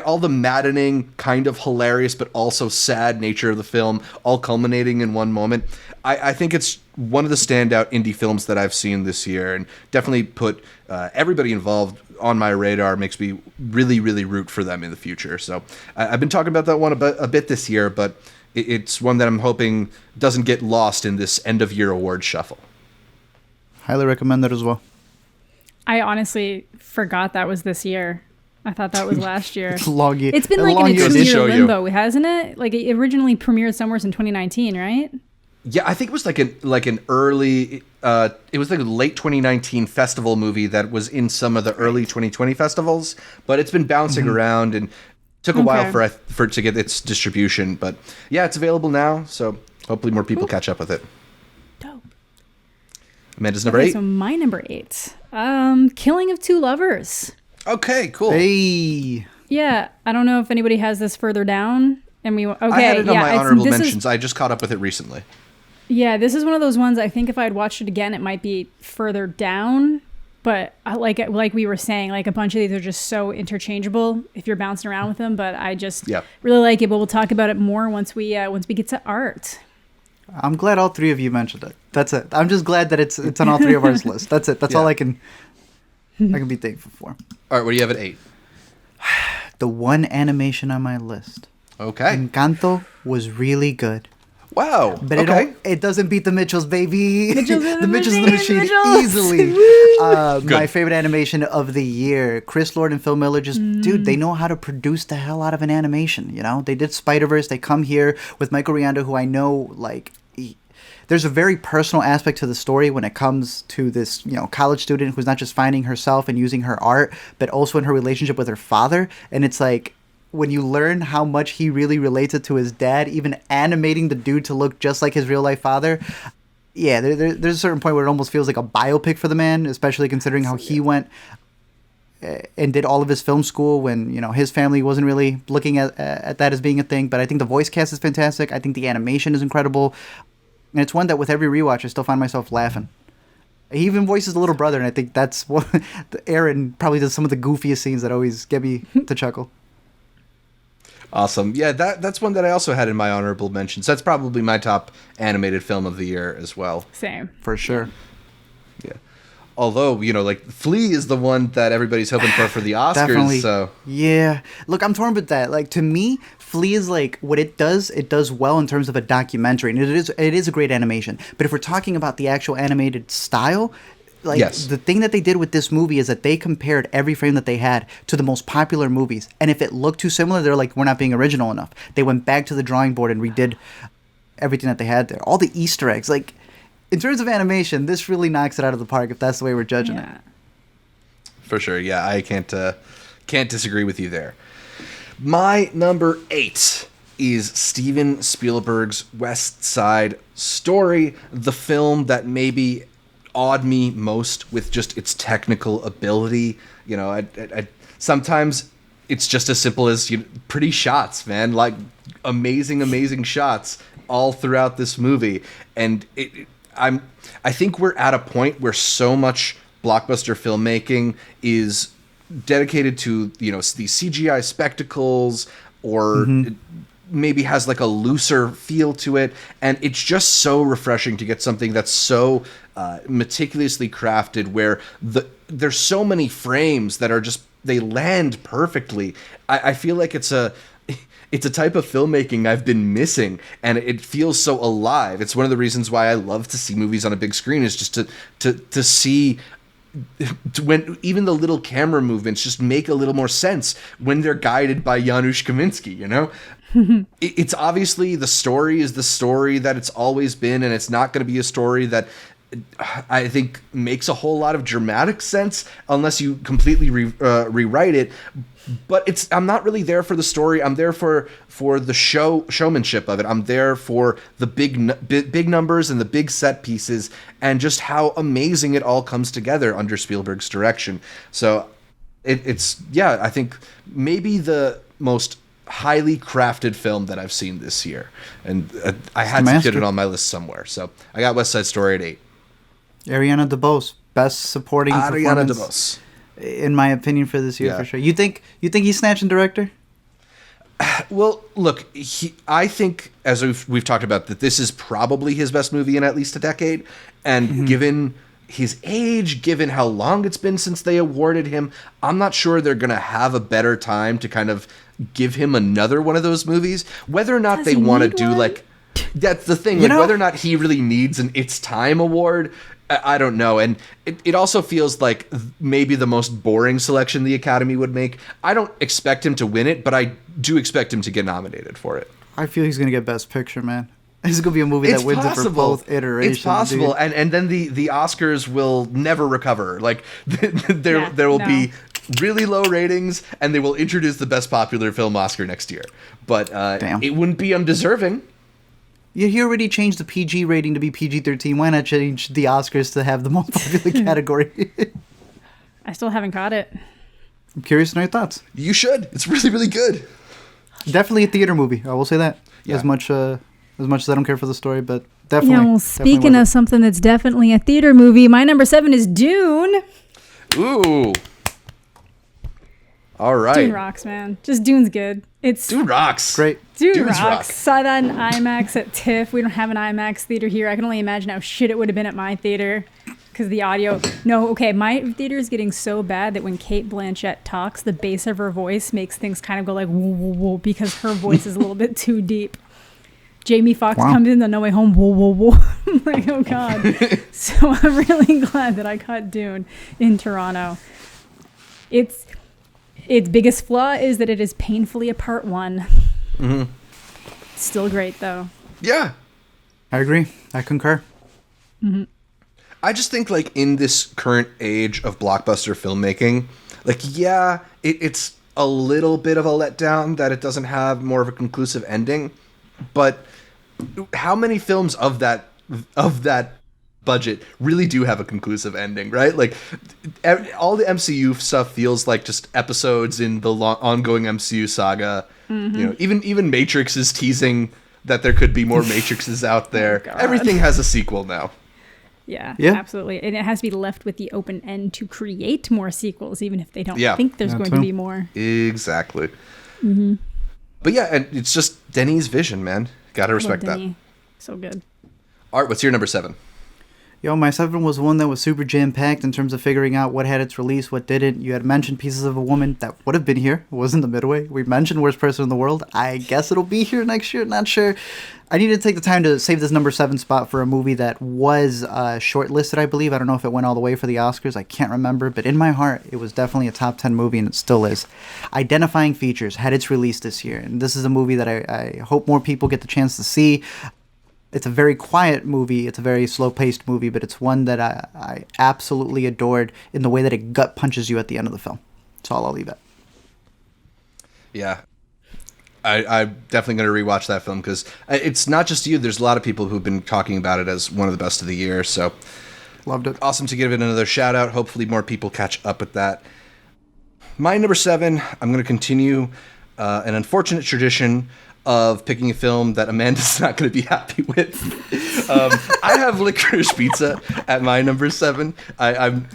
all the maddening, kind of hilarious, but also sad nature of the film, all culminating in one moment. I think it's one of the standout indie films that I've seen this year, and definitely put everybody involved on my radar. Makes me really, really root for them in the future. So I've been talking about that one a bit this year, but it's one that I'm hoping doesn't get lost in this end-of-year award shuffle. Highly recommend that as well. I honestly forgot that was this year. I thought that was last year. It's long year. It's been like in a 2-year limbo, hasn't it? Like it originally premiered somewhere in 2019, right? Yeah, I think it was like an early. It was like a late 2019 festival movie that was in some of the early 2020 festivals, but it's been bouncing around and took a while for it to get its distribution. But yeah, it's available now, so hopefully more people catch up with it. Dope. Amanda's number 8. So my number 8, Killing of Two Lovers. Okay, cool. Hey. Yeah, I don't know if anybody has this further down. And I had it on my honorable mentions. I just caught up with it recently. Yeah, this is one of those ones I think if I had watched it again, it might be further down. But like we were saying, like a bunch of these are just so interchangeable if you're bouncing around with them. But I just really like it. But we'll talk about it more once we get to art. I'm glad all 3 of you mentioned it. That's it. I'm just glad that it's on all 3 of our list. That's it. That's all I can be thankful for. All right, what do you have at 8? The one animation on my list. Okay. Encanto was really good. Wow. But it doesn't beat the Mitchells, baby. The Mitchells the the Machine easily. My favorite animation of the year. Chris Lord and Phil Miller dude, they know how to produce the hell out of an animation, you know? They did Spider-Verse. They come here with Michael Rianda, who I know, like... There's a very personal aspect to the story when it comes to this, college student who's not just finding herself and using her art, but also in her relationship with her father. And it's like, when you learn how much he really related to his dad, even animating the dude to look just like his real life father. Yeah, there's a certain point where it almost feels like a biopic for the man, especially considering how he went and did all of his film school when, his family wasn't really looking at that as being a thing. But I think the voice cast is fantastic. I think the animation is incredible. And it's one that with every rewatch, I still find myself laughing. He even voices the little brother, and I think that's what Aaron probably does some of the goofiest scenes that always get me to chuckle. Awesome. Yeah, that's one that I also had in my honorable mentions. That's probably my top animated film of the year as well. Same. For sure. Yeah. Although, like, Flea is the one that everybody's hoping for the Oscars. Definitely. So Yeah. Look, I'm torn with that. Like, to me, Flea is like, what it does well in terms of a documentary. And it is a great animation. But if we're talking about the actual animated style, like, yes. The thing that they did with this movie is that they compared every frame that they had to the most popular movies. And if it looked too similar, they're like, we're not being original enough. They went back to the drawing board and redid everything that they had there. All the Easter eggs. Like, in terms of animation, this really knocks it out of the park if that's the way we're judging it. For sure. Yeah, I can't disagree with you there. My number 8 is Steven Spielberg's West Side Story, the film that maybe awed me most with just its technical ability. I sometimes it's just as simple as pretty shots, man, like amazing shots all throughout this movie. And I think we're at a point where so much blockbuster filmmaking is dedicated to these CGI spectacles, or maybe has like a looser feel to it, and it's just so refreshing to get something that's so meticulously crafted, where there's so many frames that are just, they land perfectly. I feel like it's a type of filmmaking I've been missing, and it feels so alive. It's one of the reasons why I love to see movies on a big screen, is just to see when even the little camera movements just make a little more sense when they're guided by Janusz Kaminski, It's obviously, the story is the story that it's always been, and it's not going to be a story that I think makes a whole lot of dramatic sense unless you completely rewrite it. But I'm not really there for the story. I'm there for the showmanship of it. I'm there for the big numbers and the big set pieces, and just how amazing it all comes together under Spielberg's direction. So I think maybe the most highly crafted film that I've seen this year, and I had to get it on my list somewhere. So I got West Side Story at 8. Ariana DeBose, best supporting Ariana performance, in my opinion, for this year, for sure. You think he's snatching director? Well, look, I think, as we've talked about, that this is probably his best movie in at least a decade, and given his age, given how long it's been since they awarded him, I'm not sure they're going to have a better time to kind of give him another one of those movies. Whether or not they want to do, like, that's the thing, like, whether or not he really needs an It's Time award, I don't know. And it also feels like maybe the most boring selection the Academy would make. I don't expect him to win it, but I do expect him to get nominated for it. I feel he's going to get Best Picture, man. It's going to be a movie that wins it for both iterations. It's possible. Dude. And then the Oscars will never recover. Like, there will be really low ratings, and they will introduce the Best Popular Film Oscar next year. But it wouldn't be undeserving. Yeah, he already changed the PG rating to be PG-13. Why not change the Oscars to have the most popular category? I still haven't caught it. I'm curious to know your thoughts. You should. It's really, really good. Definitely a theater movie. I will say that. Yeah. As much as I don't care for the story, but definitely. Yeah, well, speaking of something that's definitely a theater movie, my number 7 is Dune. Ooh. All right. Dune rocks, man. Just Dune's good. Dune rocks. Great. Dune rocks. Saw that in IMAX at TIFF. We don't have an IMAX theater here. I can only imagine how shit it would have been at my theater because the audio. No, okay, my theater is getting so bad that when Cate Blanchett talks, the bass of her voice makes things kind of go like whoa, whoa, whoa, because her voice is a little bit too deep. Jamie Foxx comes in on No Way Home, whoa, whoa, whoa. I'm like, oh God. So I'm really glad that I caught Dune in Toronto. Its biggest flaw is that it is painfully a part 1. Mm-hmm. Still great, though. Yeah. I agree. I concur. Mm-hmm. I just think, like, in this current age of blockbuster filmmaking, like, yeah, it's a little bit of a letdown that it doesn't have more of a conclusive ending, but how many films of that budget really do have a conclusive ending, right? Like, all the MCU stuff feels like just episodes in the ongoing MCU saga. Mm-hmm. You know, even Matrix is teasing that there could be more Matrixes out there. Oh, everything has a sequel now. Yeah, Yeah. absolutely. And it has to be left with the open end to create more sequels, even if they don't Yeah. think there's going to be more. Exactly. Mm-hmm. But yeah, and it's just Denis' vision, man. Gotta respect that. So good. Art, what's your number 7? Yo, my 7 was one that was super jam-packed in terms of figuring out what had its release, what didn't. You had mentioned Pieces of a Woman. That would have been here. It was in the midway. We mentioned Worst Person in the World. I guess it'll be here next year. Not sure. I need to take the time to save this number 7 spot for a movie that was shortlisted, I believe. I don't know if it went all the way for the Oscars. I can't remember. But in my heart, it was definitely a top 10 movie, and it still is. Identifying Features had its release this year. And this is a movie that I hope more people get the chance to see. It's a very quiet movie. It's a very slow-paced movie, but it's one that I absolutely adored in the way that it gut punches you at the end of the film. That's all I'll leave it. Yeah. I'm definitely going to rewatch that film because it's not just you. There's a lot of people who've been talking about it as one of the best of the year. So loved it. Awesome to give it another shout out. Hopefully more people catch up with that. My number 7, I'm going to continue an unfortunate tradition of picking a film that Amanda's not going to be happy with. I have Licorice Pizza at my number 7.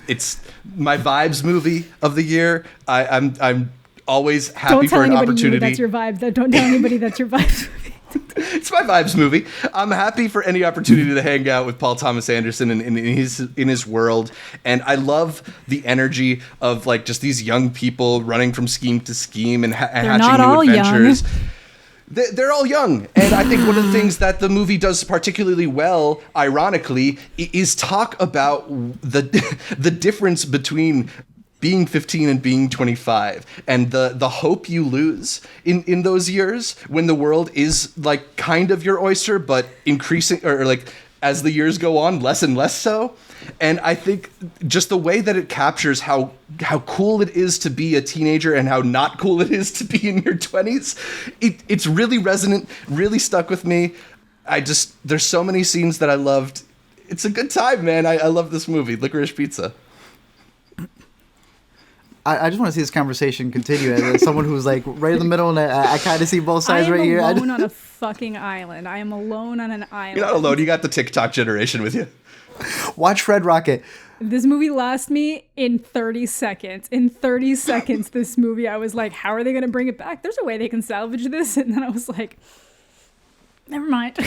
It's my vibes movie of the year. I'm always happy for an opportunity. That's your vibe. Don't tell anybody that's your vibe. It's my vibes movie. I'm happy for any opportunity to hang out with Paul Thomas Anderson in his world, and I love the energy of like just these young people running from scheme to scheme and hatching new adventures. Young. They're all young, and I think one of the things that the movie does particularly well, ironically, is talk about the difference between being 15 and being 25, and the hope you lose in those years when the world is like kind of your oyster, but increasing or like as the years go on, less and less so. And I think just the way that it captures how cool it is to be a teenager and how not cool it is to be in your 20s, it's really resonant, really stuck with me. There's so many scenes that I loved. It's a good time, man. I love this movie, Licorice Pizza. I just want to see this conversation continue as someone who's like right in the middle, and I kind of see both sides right here. I am alone on a fucking island. I am alone on an island. You're not alone. You got the TikTok generation with you. Watch Fred Rocket. This movie lasts me in 30 seconds. In 30 seconds, this movie, I was like, how are they going to bring it back? There's a way they can salvage this. And then I was like, never mind.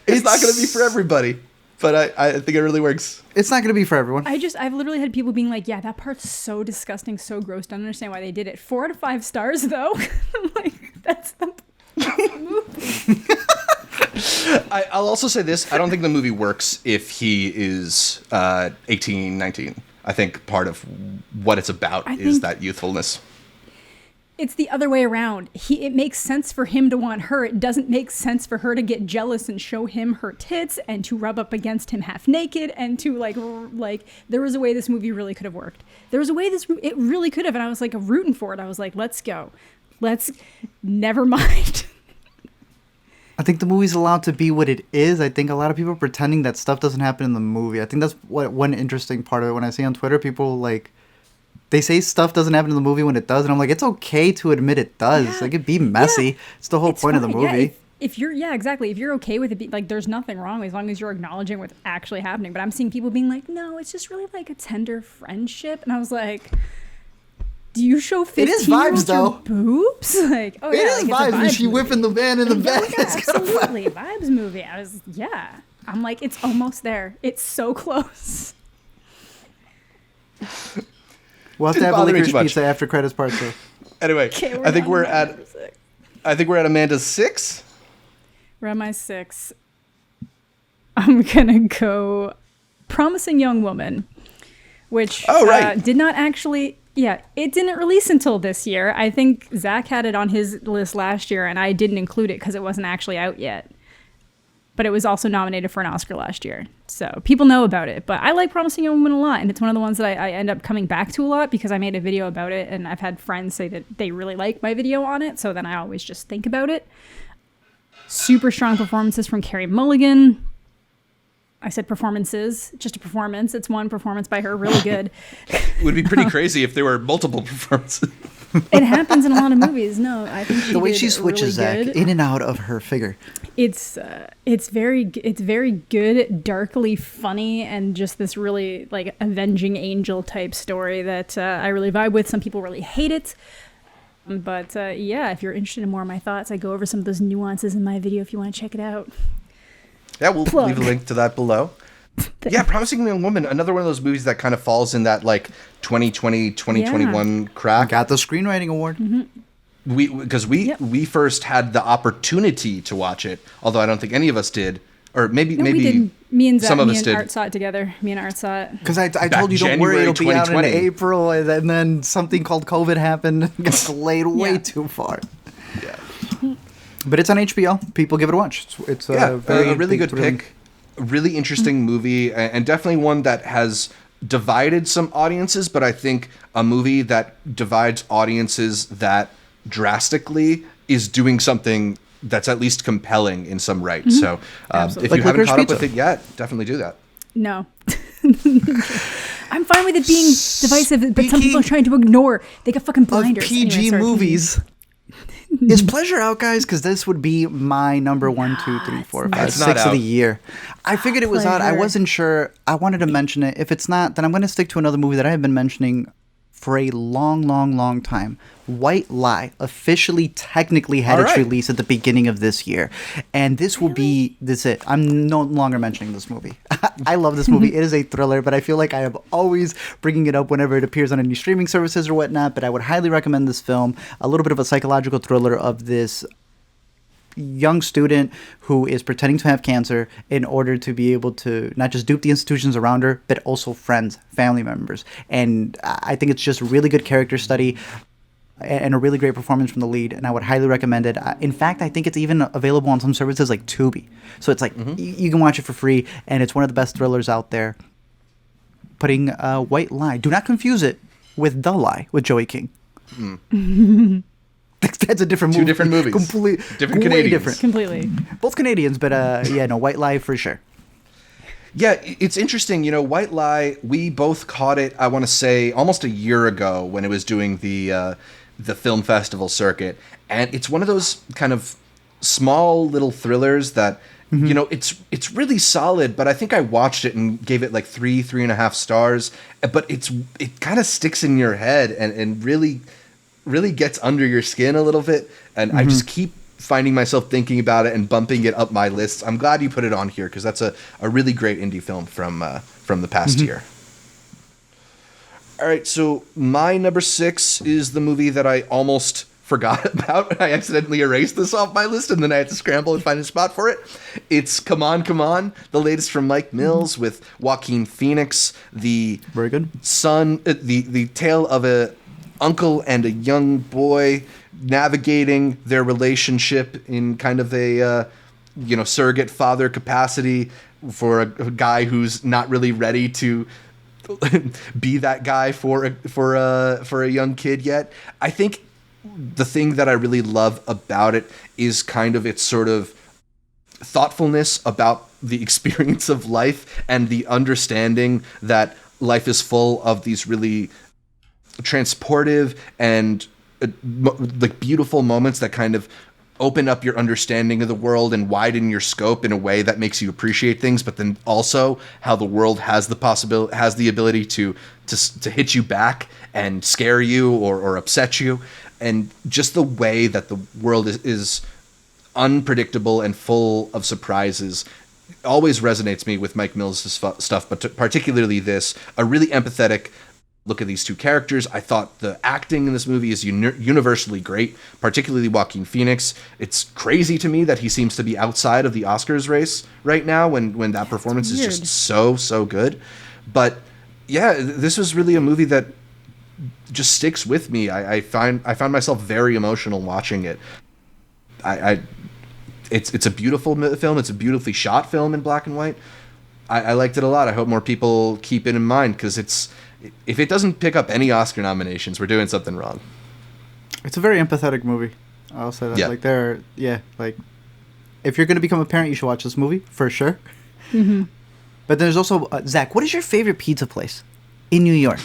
It's not going to be for everybody, but I think it really works. It's not going to be for everyone. I've literally had people being like, yeah, that part's so disgusting, so gross. Don't understand why they did it. 4 out of 5 stars, though. I'm like, that's the movie. I'll also say this. I don't think the movie works if he is 18, 19. I think part of what it's about is that youthfulness. It's the other way around. It makes sense for him to want her. It doesn't make sense for her to get jealous and show him her tits and to rub up against him half naked and to like there was a way this movie really could have worked. There was a way it really could have, and I was like rooting for it. I was like, let's go. Never mind. I think the movie's allowed to be what it is. I think a lot of people are pretending that stuff doesn't happen in the movie. I think that's one interesting part of it. When I see on Twitter, people like, they say stuff doesn't happen in the movie when it does, and I'm like, it's okay to admit it does. Yeah. Like, it'd be messy. Yeah. It's the whole point fine. Of the movie. Yeah, exactly. If you're okay with it, like, there's nothing wrong as long as you're acknowledging what's actually happening. But I'm seeing people being like, no, it's just really like a tender friendship. And I I was like, do you show 15 It is vibes, though. Boobs? Like, oh, yeah. It is vibes when she whipping the van in the bed. Yeah, absolutely. Vibes movie. I'm like, it's almost there. It's so close. We'll have to have a Licorice Pizza after credits part 2. Anyway, I think we're at Amanda's 6. We're at my 6. I'm gonna go Promising Young Woman, which did not actually. Yeah, it didn't release until this year. I think Zach had it on his list last year, and I didn't include it because it wasn't actually out yet. But it was also nominated for an Oscar last year. So people know about it. But I like Promising Young Woman a lot, and it's one of the ones that I end up coming back to a lot because I made a video about it, and I've had friends say that they really like my video on it, so then I always just think about it. Super strong performances from Carey Mulligan. I said performances, just a performance. It's one performance by her, really good. It would be pretty crazy if there were multiple performances. It happens in a lot of movies. No, I think the way she switches really Zach in and out of her figure. It's very good, darkly funny, and just this really like avenging angel type story that I really vibe with. Some people really hate it, but yeah, if you're interested in more of my thoughts, I go over some of those nuances in my video if you want to check it out. Yeah, we'll leave a link to that below. Yeah, Promising Young Woman, another one of those movies that kind of falls in that like 2020, 2021 crack. Got the screenwriting award. Mm-hmm. We first had the opportunity to watch it, although I don't think any of us did, or maybe we did. Me and Zach, some of us did. Art saw it together. Me and Art saw it because I told you don't worry, it'll be out in April, and then something called COVID happened. It got delayed way too far. Yeah, but it's on HBO. People give it a watch. It's a really good pick. A really interesting movie, and definitely one that has divided some audiences, but I think a movie that divides audiences that drastically is doing something that's at least compelling in some right. So if you haven't caught up with it yet, definitely do that. No. I'm fine with it being divisive, but some people are trying to ignore. They got fucking blinders. PG movies. Is Pleasure out, guys? Because this would be my number 1, 2, 3, 4, 5, 6 of the year. I figured it was out. I wasn't sure. I wanted to mention it. If it's not, then I'm going to stick to another movie that I have been mentioning for a long time. White Lie officially, technically had its release at the beginning of this year. And this will be it. I'm no longer mentioning this movie. I love this movie. It is a thriller, but I feel like I am always bringing it up whenever it appears on any streaming services or whatnot. But I would highly recommend this film. A little bit of a psychological thriller of this young student who is pretending to have cancer in order to be able to not just dupe the institutions around her, but also friends, family members. And I think it's just a really good character study and a really great performance from the lead, and I would highly recommend it. In fact, I think it's even available on some services like Tubi. So it's like you can watch it for free, and it's one of the best thrillers out there. Putting White Lie. Do not confuse it with The Lie with Joey King. That's a different movie. Two different movies. Different Canadians. Different. Completely. Both Canadians, but White Lie for sure. Yeah, it's interesting. White Lie, we both caught it, I want to say, almost a year ago when it was doing the film festival circuit. And it's one of those kind of small little thrillers that, it's really solid, but I think I watched it and gave it like 3.5 stars. But it kind of sticks in your head and really gets under your skin a little bit. And I just keep finding myself thinking about it and bumping it up my lists. I'm glad you put it on here because that's a really great indie film from the past year. All right, so my number 6 is the movie that I almost forgot about. I accidentally erased this off my list and then I had to scramble and find a spot for it. It's Cmon Cmon, the latest from Mike Mills with Joaquin Phoenix, the very good son, the tale of a uncle and a young boy navigating their relationship in kind of a surrogate father capacity for a guy who's not really ready to be that guy for a young kid yet. I think the thing that I really love about it is kind of its sort of thoughtfulness about the experience of life and the understanding that life is full of these really transportive and like beautiful moments that kind of open up your understanding of the world and widen your scope in a way that makes you appreciate things, but then also how the world has the ability to hit you back and scare you or upset you, and just the way that the world is unpredictable and full of surprises always resonates me with Mike Mills' stuff, but particularly this, a really empathetic look at these two characters. I thought the acting in this movie is universally great, particularly Joaquin Phoenix. It's crazy to me that he seems to be outside of the Oscars race right now when that performance is just so good. But yeah, this was really a movie that just sticks with me. I found myself very emotional watching it. It's a beautiful film. It's a beautifully shot film in black and white. I liked it a lot. I hope more people keep it in mind because if it doesn't pick up any Oscar nominations, we're doing something wrong. It's a very empathetic movie. I'll say that. Yeah. If you're going to become a parent, you should watch this movie for sure. Mm-hmm. But there's also Zach. What is your favorite pizza place in New York?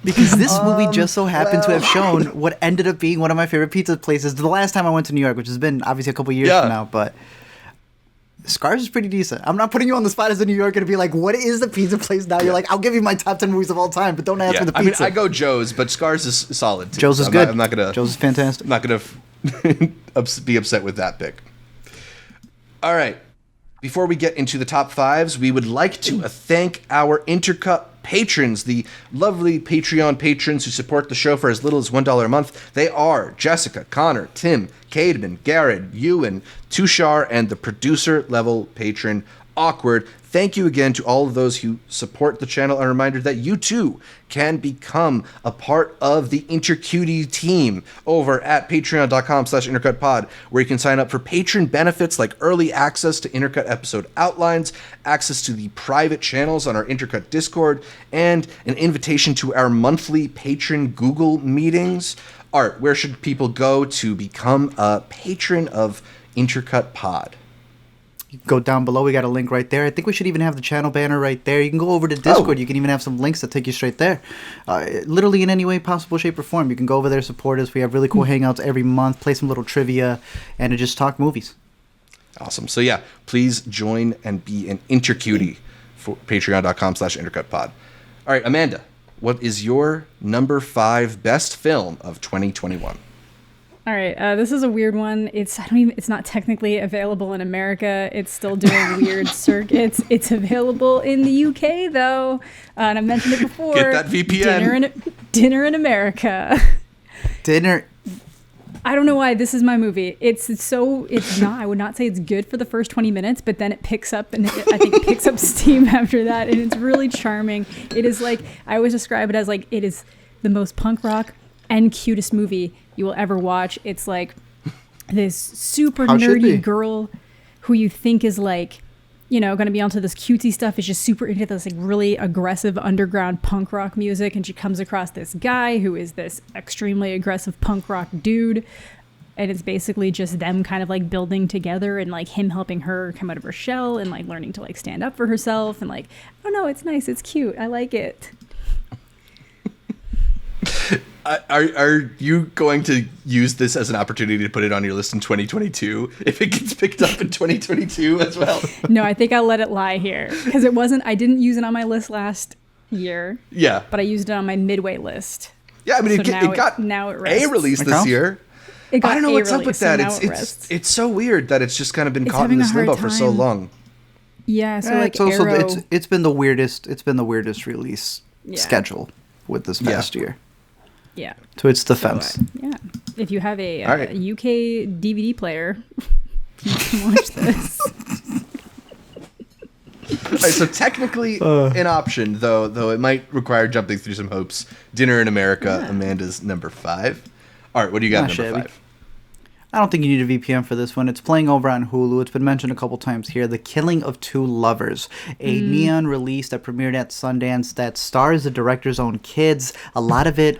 Because this movie just so happened to have shown what ended up being one of my favorite pizza places the last time I went to New York, which has been obviously a couple years from now, but Scars is pretty decent. I'm not putting you on the spot as a New Yorker to be like, what is the pizza place now? You're like, I'll give you my top 10 movies of all time, but don't ask me the pizza. I mean, I go Joe's, but Scars is solid too. Joe's is good. I'm not gonna. Joe's is fantastic. I'm not gonna be upset with that pick. All right. Before we get into the top fives, we would like to thank our Intercut patrons, the lovely Patreon patrons who support the show for as little as $1 a month. They are Jessica, Connor, Tim, Cademan, Garrett, Ewan, Tushar, and the producer-level patron, Awkward. Thank you again to all of those who support the channel. A reminder that you too can become a part of the Intercutie team over at patreon.com/intercutpod, where you can sign up for patron benefits like early access to Intercut episode outlines, access to the private channels on our Intercut Discord, and an invitation to our monthly patron Google meetings. Art, where should people go to become a patron of Intercut Pod? Go down below. We got a link right there. I think we should even have the channel banner right there. You can go over to Discord. You can even have some links that take you straight there. Literally in any way possible, shape, or form. You can go over there, support us. We have really cool hangouts every month, play some little trivia, and just talk movies. Awesome. So yeah, please join and be an Intercutie for patreon.com/intercutpod. All right, Amanda, what is your number 5 best film of 2021? All right, this is a weird one. It's not technically available in America. It's still doing weird circuits. It's available in the UK though, and I mentioned it before. Get that VPN. Dinner in America. Dinner. I don't know why this is my movie. It's not. I would not say it's good for the first 20 minutes, but then it picks up, and I think it picks up steam after that, and it's really charming. It is like, I always describe it as like, it is the most punk rock and cutest movie you will ever watch. It's like this super nerdy girl who you think is like, going to be onto this cutesy stuff, is just super into this like really aggressive underground punk rock music, and she comes across this guy who is this extremely aggressive punk rock dude, and it's basically just them kind of like building together, and like him helping her come out of her shell and like learning to like stand up for herself, and like, oh no, it's nice, it's cute, I like it. Are you going to use this as an opportunity to put it on your list in 2022 if it gets picked up in 2022 as well? No, I think I'll let it lie here, because I didn't use it on my list last year. Yeah. But I used it on my midway list. Yeah, I mean, so it got a release this year. I don't know what's up with that. It's so weird that it's just kind of been caught in this limbo for so long. Yeah, so like it's been the weirdest release schedule with this past year. Yeah. To its defense. So, if you have a UK DVD player, you can watch this. All right, so technically an option, though it might require jumping through some hoops. Dinner in America, Amanda's number 5. All right, what do you got number 5? I don't think you need a VPN for this one. It's playing over on Hulu. It's been mentioned a couple times here. The Killing of Two Lovers, a neon release that premiered at Sundance that stars the director's own kids. A lot of it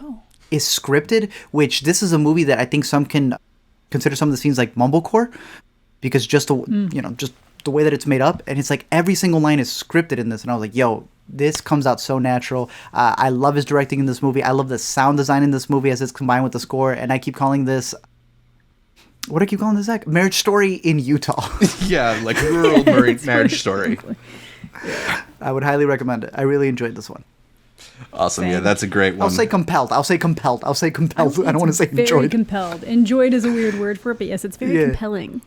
is scripted, which this is a movie that I think some can consider some of the scenes like mumblecore, because just the way that it's made up, and it's like every single line is scripted in this, and I was like, yo, this comes out so natural. I love his directing in this movie. I love the sound design in this movie as it's combined with the score, and I keep calling this, what do I keep calling this, Zach? Marriage Story in Utah. Yeah, like rural marriage story. I would highly recommend it. I really enjoyed this one. Awesome. Yeah, that's a great one. I'll say compelled. I don't want to say enjoyed. Very compelled. Enjoyed is a weird word for it, but yes, it's very compelling.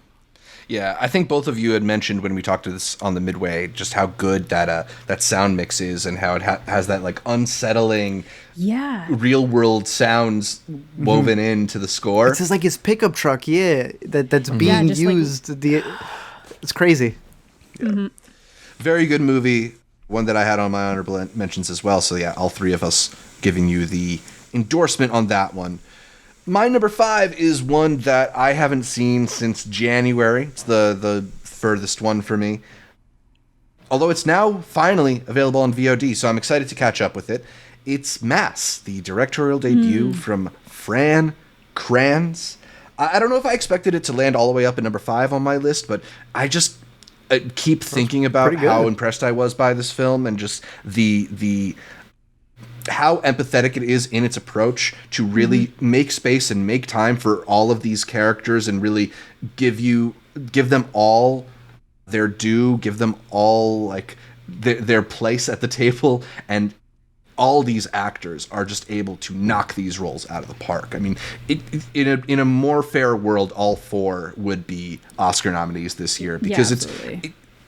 Yeah, I think both of you had mentioned when we talked to this on the midway just how good that sound mix is, and how it has that like unsettling, real world sounds woven into the score. It's just like his pickup truck, that's being used. Like, it's crazy. Yeah. Mm-hmm. Very good movie. One that I had on my honorable mentions as well. So yeah, all three of us giving you the endorsement on that one. My number 5 is one that I haven't seen since January. It's the furthest one for me. Although it's now finally available on VOD, so I'm excited to catch up with it. It's Mass, the directorial debut from Fran Kranz. I don't know if I expected it to land all the way up at number 5 on my list, but I just keep thinking about how impressed I was by this film, and just the how empathetic it is in its approach to really make space and make time for all of these characters and really give them all their due, give them all like their place at the table, and all these actors are just able to knock these roles out of the park. I mean, in a more fair world, all 4 would be Oscar nominees this year, because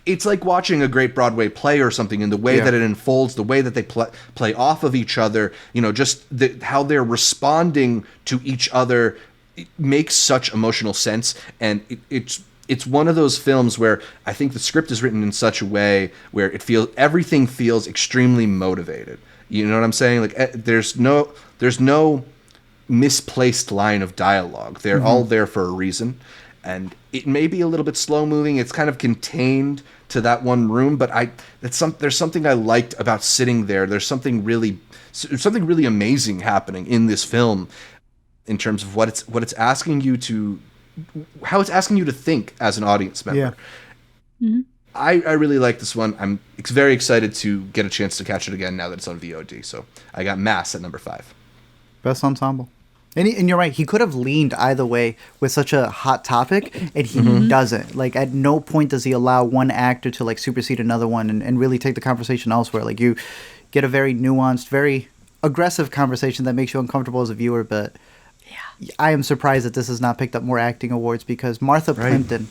it's like watching a great Broadway play or something, in the way that it unfolds, the way that they play off of each other, just how they're responding to each other. It makes such emotional sense, and it's one of those films where I think the script is written in such a way where everything feels extremely motivated. You know what I'm saying? Like, there's no misplaced line of dialogue. They're all there for a reason, and it may be a little bit slow moving. It's kind of contained to that one room, but there's something I liked about sitting there. There's something really amazing happening in this film in terms of what it's asking you to, how it's asking you to think as an audience member. Yeah. Mm-hmm. I really like this one. I'm very excited to get a chance to catch it again now that it's on VOD. So I got Mass at number 5. Best ensemble. And you're right. He could have leaned either way with such a hot topic, and he doesn't. Like, at no point does he allow one actor to, like, supersede another one and really take the conversation elsewhere. Like, you get a very nuanced, very aggressive conversation that makes you uncomfortable as a viewer. But I am surprised that this has not picked up more acting awards, because Martha Plimpton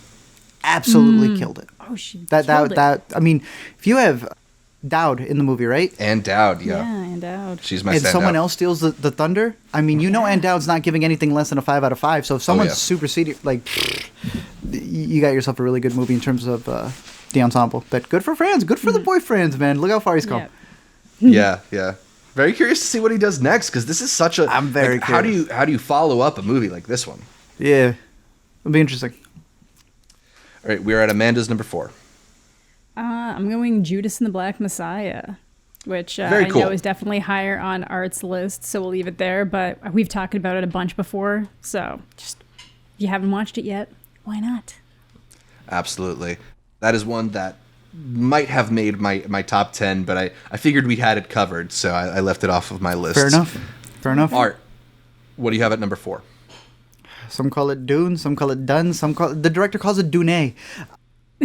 absolutely killed it. Oh, she killed it. I mean, if you have Dowd in the movie, right? Ann Dowd, yeah. Yeah, Ann Dowd. She's my and standout. someone else steals the thunder. I mean, Ann Dowd's not giving anything less than a 5 out of 5. So if someone's superseding, like, you got yourself a really good movie in terms of the ensemble. But good for France. Good for the boyfriends, man. Look how far he's come. Yeah. Very curious to see what he does next, because this is such a. I'm very curious. How do you follow up a movie like this one? Yeah, it'll be interesting. All right, we're at Amanda's number 4. I'm going Judas and the Black Messiah, which Very I cool. know is definitely higher on Art's list, so we'll leave it there. But we've talked about it a bunch before, so just if you haven't watched it yet, why not? Absolutely. That is one that might have made my top 10, but I figured we had it covered, so I left it off of my list. Fair enough. Art, what do you have at number 4? Some call it Dune, some call it Dune, the director calls it Dune.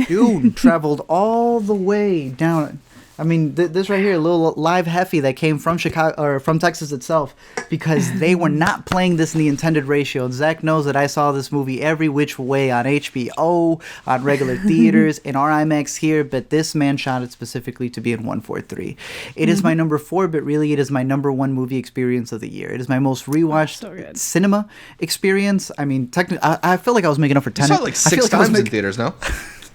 Dune traveled all the way down. I mean, this right here, a little live Heffy that came from Chicago or from Texas itself, because they were not playing this in the intended ratio. And Zach knows that I saw this movie every which way on HBO, on regular theaters, in our IMAX here, but this man shot it specifically to be in 143. It is my number 4, but really it is my number 1 movie experience of the year. It is my most rewatched cinema experience. I mean, technically, I feel like I was making up for Tenet. You saw it like 6 times in theaters, no?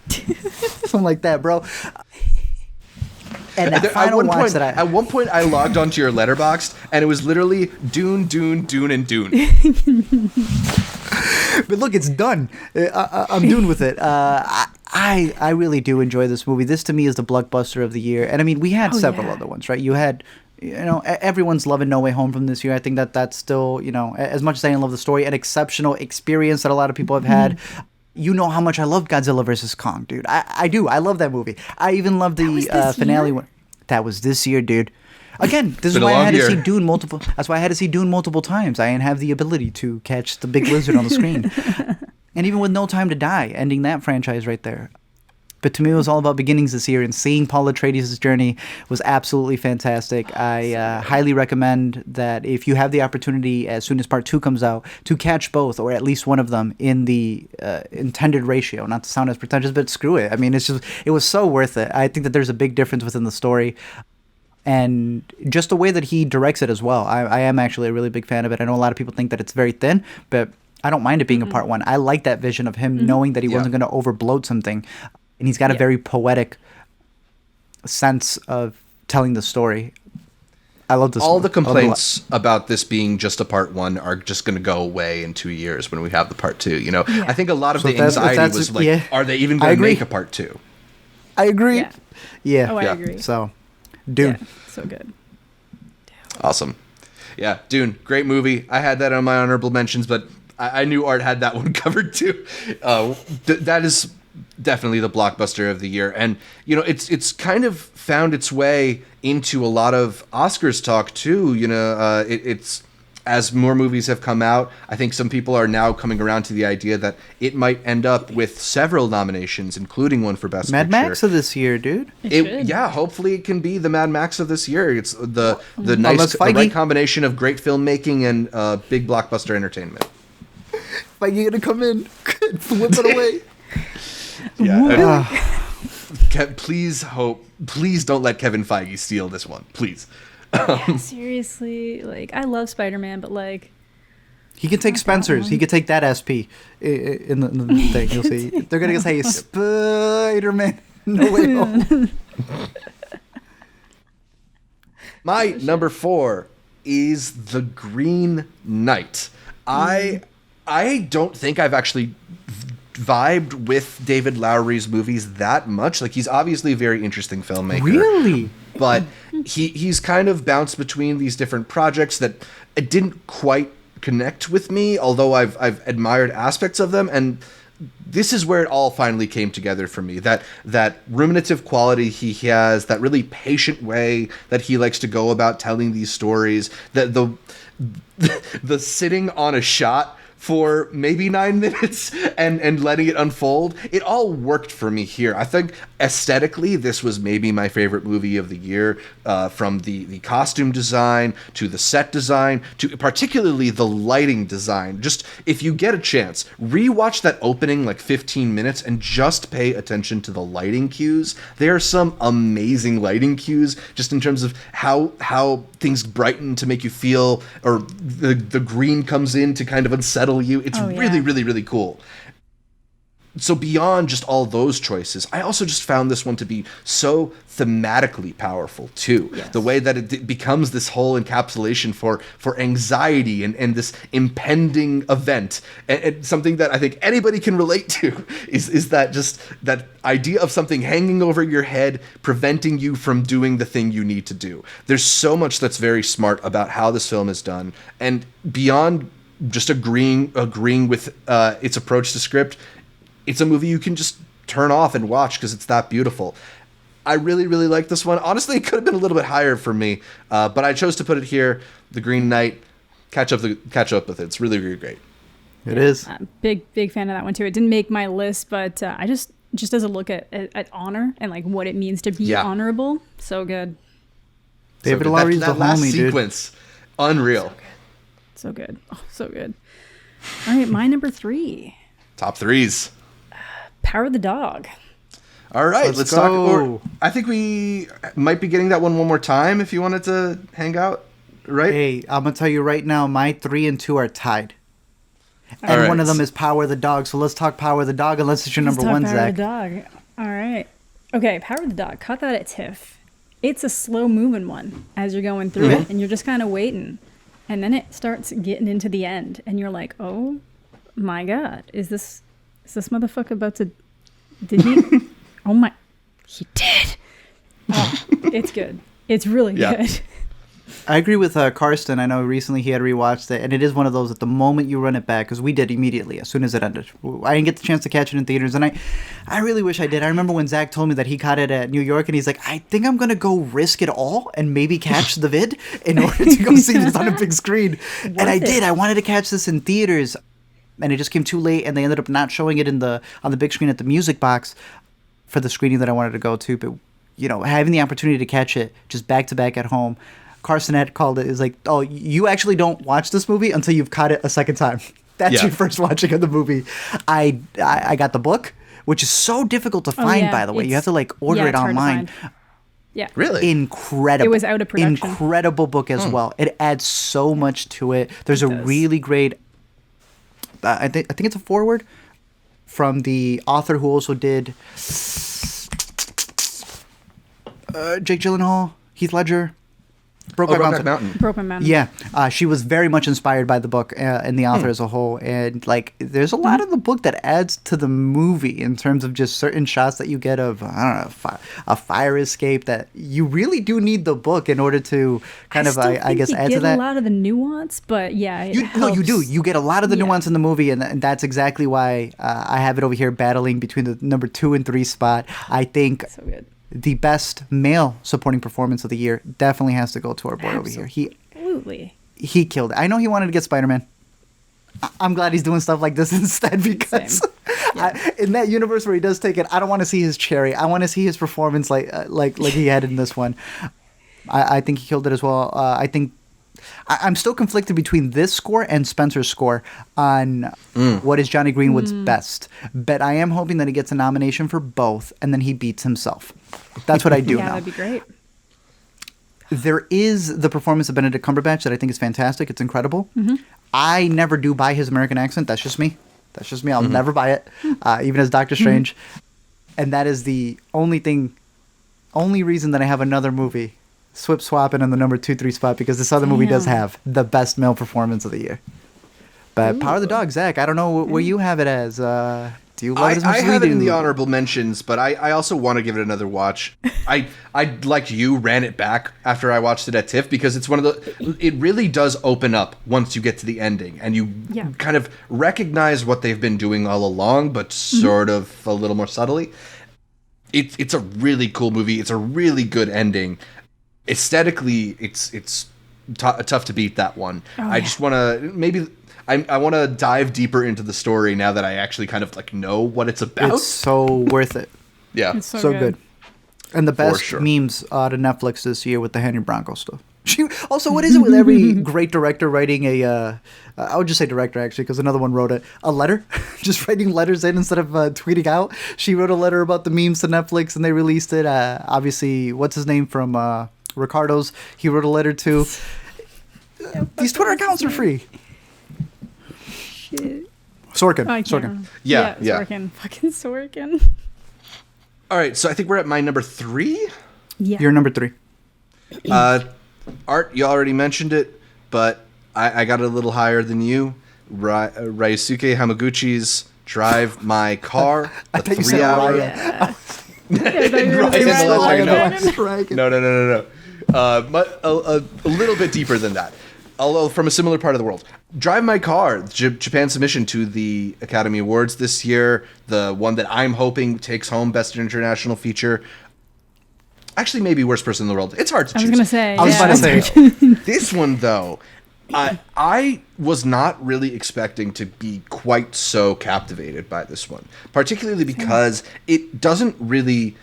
Something like that, bro. And that at one point, I logged onto your Letterboxd, and it was literally Dune, Dune, Dune, and Dune. But look, it's done. I'm done with it. I really do enjoy this movie. This to me is the blockbuster of the year. And I mean, we had several other ones, right? You had, everyone's loving No Way Home from this year. I think that's still, as much as I love the story, an exceptional experience that a lot of people have had. You know how much I love Godzilla vs. Kong, dude. I do. I love that movie. I even love the finale one. That was this year, dude. Again, this is why I had to see Dune multiple. That's why I had to see Dune multiple times. I didn't have the ability to catch the big lizard on the screen. And even with No Time to Die, ending that franchise right there. But to me, it was all about beginnings this year, and seeing Paul Atreides' journey was absolutely fantastic. I highly recommend that if you have the opportunity, as soon as part 2 comes out, to catch both, or at least one of them, in the intended ratio. Not to sound as pretentious, but screw it. I mean, it was so worth it. I think that there's a big difference within the story, and just the way that he directs it as well. I am actually a really big fan of it. I know a lot of people think that it's very thin, but I don't mind it being a part 1. I like that vision of him knowing that he wasn't going to overbloat something. And he's got a very poetic sense of telling the story. I love this. All the complaints about this being just a part 1 are just going to go away in 2 years when we have the part 2. I think a lot of the anxiety was like, are they even going to make a part 2? I agree. Yeah. Oh, I agree. So, Dune. Yeah, so good. Awesome. Yeah, Dune. Great movie. I had that on my honorable mentions, but I knew Art had that one covered too. That is definitely the blockbuster of the year. And, you know, it's kind of found its way into a lot of Oscars talk too. You know, it's as more movies have come out, I think some people are now coming around to the idea that it might end up with several nominations, including one for Best Mad Picture. Max of this year, dude. Yeah, hopefully it can be the Mad Max of this year. It's the right combination of great filmmaking and big blockbuster entertainment. Feige gonna come in, flip it away. Yeah. Please don't let Kevin Feige steal this one, please. Yeah, seriously, like I love Spider-Man, but like he could take Spencer's. He could take that SP in the thing. You'll see. They're gonna say Spider-Man. No way home. My number 4 is The Green Knight. I don't think I've actually vibed with David Lowery's movies that much. Like, he's obviously a very interesting filmmaker. Really? But he's kind of bounced between these different projects that it didn't quite connect with me, although I've admired aspects of them. And this is where it all finally came together for me. That ruminative quality he has, that really patient way that he likes to go about telling these stories, the sitting on a shot for maybe 9 minutes and letting it unfold. It all worked for me here. I think aesthetically, this was maybe my favorite movie of the year, from the costume design to the set design to particularly the lighting design. Just, if you get a chance, rewatch that opening like 15 minutes and just pay attention to the lighting cues. There are some amazing lighting cues just in terms of how things brighten to make you feel, or the green comes in to kind of unsettle you. It's really cool. So beyond just all those choices, I also just found this one to be so thematically powerful too. Yes. The way that it becomes this whole encapsulation for anxiety and this impending event, and something that I think anybody can relate to is that just that idea of something hanging over your head, preventing you from doing the thing you need to do. There's so much that's very smart about how this film is done, and beyond just agreeing with its approach to script, it's a movie you can just turn off and watch because it's that beautiful. I really like this one. Honestly, it could have been a little bit higher for me, but I chose to put it here. The Green Knight, catch up with it. It's really great. It is. Big fan of that one too. It didn't make my list, but I just as a look at honor and like what it means to be honorable. So good. David Lowery's the last homie, sequence, dude. Unreal. So good. Oh, so good. All right, my number 3. Top 3s. Power of the Dog. All right, let's talk. I think we might be getting that one more time if you wanted to hang out, right? Hey, I'm going to tell you right now, my 3 and 2 are tied. And one of them is Power of the Dog, so let's talk Power of the Dog, unless it's your number 1, Zach. Power of the Dog. All right. Okay, Power of the Dog. Caught that at TIFF. It's a slow-moving one as you're going through it, and you're just kind of waiting. And then it starts getting into the end, and you're like, oh my God, is this motherfucker about to, did he? Oh my, he did. Oh, it's good. It's really good. I agree with Karsten. I know recently he had rewatched it, and it is one of those at the moment you run it back, because we did immediately as soon as it ended. I didn't get the chance to catch it in theaters, and I really wish I did. I remember when Zach told me that he caught it at New York, and he's like, I think I'm going to go risk it all and maybe catch the vid in order to go see this on a big screen. And I did. I wanted to catch this in theaters, and it just came too late, and they ended up not showing it on the big screen at the Music Box for the screening that I wanted to go to. But, you know, having the opportunity to catch it just back to back at home, Carson had called it, is like, oh, you actually don't watch this movie until you've caught it a second time. That's your first watching of the movie. I got the book, which is so difficult to find, by the way. You have to like order it online. Yeah. Really? It Incredible. was out of production. Incredible book as well. It adds so much to it. There's a really great, I think it's a foreword from the author who also did Jake Gyllenhaal, Heath Ledger. Brokeback Mountain. Brokeback Mountain. Yeah, she was very much inspired by the book and the author as a whole. And like, there's a lot of the book that adds to the movie in terms of just certain shots that you get of, I don't know, a fire escape that you really do need the book in order to kind of, I guess, add to that. A lot of the nuance, but yeah, no, you do. You get a lot of the nuance in the movie, and that's exactly why I have it over here battling between the number 2 and 3 spot. I think. So good. The best male supporting performance of the year definitely has to go to our boy over here. He killed it. I know he wanted to get Spider-Man. I'm glad he's doing stuff like this instead because in that universe where he does take it, I don't want to see his cherry. I want to see his performance like he had in this one. I think he killed it as well. I think I'm still conflicted between this score and Spencer's score on what is Johnny Greenwood's best. But I am hoping that he gets a nomination for both and then he beats himself. That's what I do now. That'd be great. There is the performance of Benedict Cumberbatch that I think is fantastic. It's incredible. I never do buy his American accent. That's just me. I'll never buy it, even as Doctor Strange. And that is the only reason that I have another movie swapping in the number 2-3 spot because this other movie does have the best male performance of the year. But Power of the Dog, Zach, I don't know where you have it as. Do you love it as much as we do? I have it in the honorable mentions, but I also want to give it another watch. I like you ran it back after I watched it at TIFF because it's it really does open up once you get to the ending and you kind of recognize what they've been doing all along, but sort of a little more subtly. It's a really cool movie. It's a really good ending. Aesthetically, it's tough to beat that one. I just want to I want to dive deeper into the story now that I actually kind of like know what it's about. It's so worth it. Yeah, it's so good. And the best memes out of Netflix this year with the Henry Bronco stuff. Also, what is it with every great director writing I would just say director actually because another one wrote a letter, just writing letters in instead of tweeting out. She wrote a letter about the memes to Netflix and they released it. Obviously, what's his name from Ricardo's? He wrote a letter to. These Twitter accounts are free. Sorkin. Yeah. Sorkin. Fucking Sorkin. All right, so I think we're at my number 3. Yeah. You're number 3. Art, you already mentioned it, but I got it a little higher than you. Ryosuke Hamaguchi's Drive My Car. I thought you said Ryan. No. But a little bit deeper than that. Although from a similar part of the world. Drive My Car, Japan's submission to the Academy Awards this year, the one that I'm hoping takes home Best International Feature. Actually, maybe Worst Person in the World. It's hard to choose. I was about to say. This one, though, I was not really expecting to be quite so captivated by this one, particularly because it doesn't really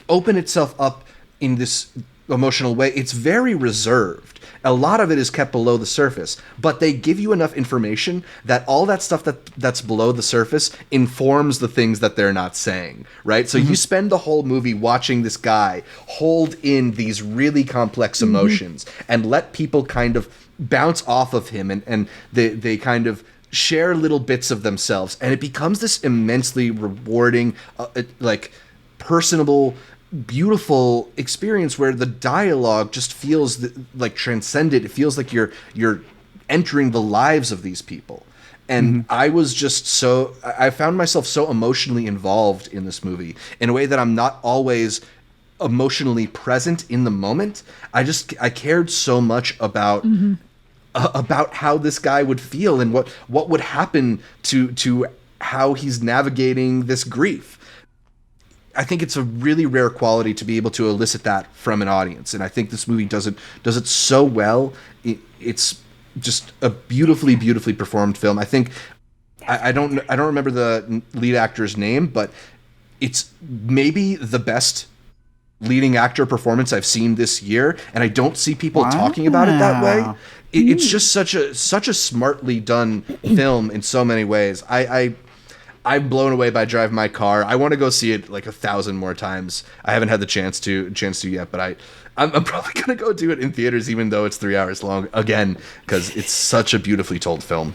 open itself up in this emotional way. It's very reserved. A lot of it is kept below the surface, but they give you enough information that all that stuff that's below the surface informs the things that they're not saying, right? So you spend the whole movie watching this guy hold in these really complex emotions and let people kind of bounce off of him and they kind of share little bits of themselves, and it becomes this immensely rewarding, personable, beautiful experience where the dialogue just feels like transcendent. It feels like you're entering the lives of these people. And I found myself so emotionally involved in this movie in a way that I'm not always emotionally present in the moment. I cared so much about how this guy would feel and what would happen to how he's navigating this grief. I think it's a really rare quality to be able to elicit that from an audience, and I think this movie does it so well. It's just a beautifully performed film. I think I don't remember the lead actor's name, but it's maybe the best leading actor performance I've seen this year, and I don't see people talking about it that way. It's just such a smartly done film in so many ways. I'm blown away by Drive My Car. I want to go see it like 1,000 more times. I haven't had the chance to yet, but I'm probably gonna go do it in theaters, even though it's 3 hours long again, because it's such a beautifully told film.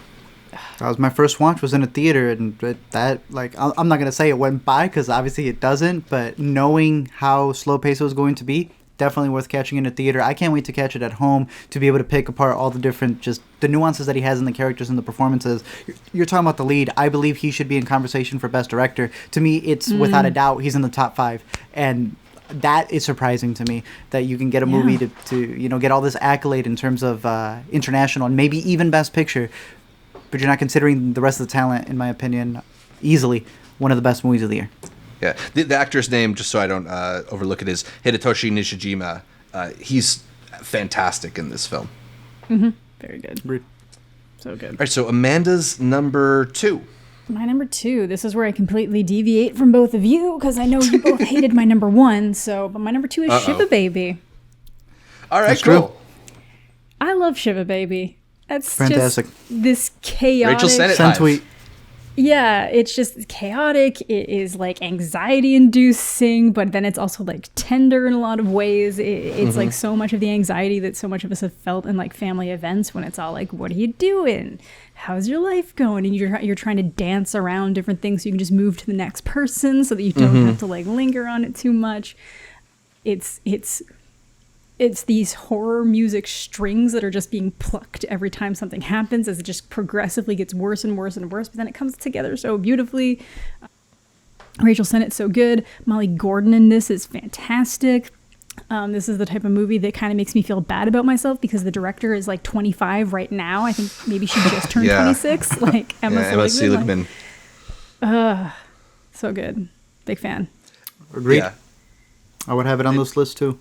That was my first watch, was in a theater, and that, like, I'm not gonna say it went by because obviously it doesn't, but knowing how slow paced it was going to be, definitely worth catching in a theater. I can't wait to catch it at home to be able to pick apart all the different, just the nuances that he has in the characters and the performances. You're talking about the lead. I believe he should be in conversation for Best Director. To me, it's without a doubt, he's in the top 5. And that is surprising to me, that you can get a movie to get all this accolade in terms of international and maybe even Best Picture, but you're not considering the rest of the talent. In my opinion, easily one of the best movies of the year. Yeah, the actor's name, just so I don't overlook it, is Hidetoshi Nishijima. He's fantastic in this film. Mm-hmm. Very good. So good. All right, so Amanda's number 2. My number 2. This is where I completely deviate from both of you, because I know you both hated my number 1. But my number 2 is Shiva Baby. All right, That's cool. true. I love Shiva Baby. That's fantastic. Just this chaotic. Rachel sent it. Tweet. Yeah, it's just chaotic. It is like anxiety inducing, but then it's also like tender in a lot of ways. It's like so much of the anxiety that so much of us have felt in like family events, when it's all like, what are you doing? How's your life going? And you're trying to dance around different things so you can just move to the next person so that you don't have to like linger on it too much. It's these horror music strings that are just being plucked every time something happens, as it just progressively gets worse and worse and worse, but then it comes together so beautifully. Rachel Sennett's so good. Molly Gordon in this is fantastic. This is the type of movie that kind of makes me feel bad about myself, because the director is like 25 right now. I think maybe she just turned 26. Like Emma Seligman. So good. Big fan. Agreed. Yeah. I would have it on this list too.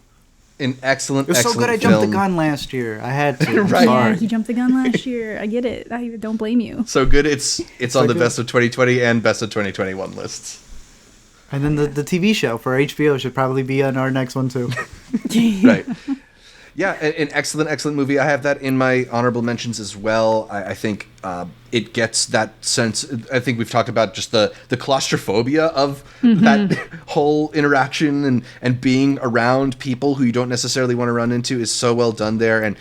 An excellent, It was so good I jumped the gun last year. I had to. Right. Yeah, he jumped the gun last year. I get it. I don't blame you. So good, it's on the good. Best of 2020 and Best of 2021 lists. And then the TV show for HBO should probably be on our next one too. Right. Yeah, an excellent movie. I have that in my honorable mentions as well. I think it gets that sense. I think we've talked about just the claustrophobia of that whole interaction and being around people who you don't necessarily want to run into is so well done there. And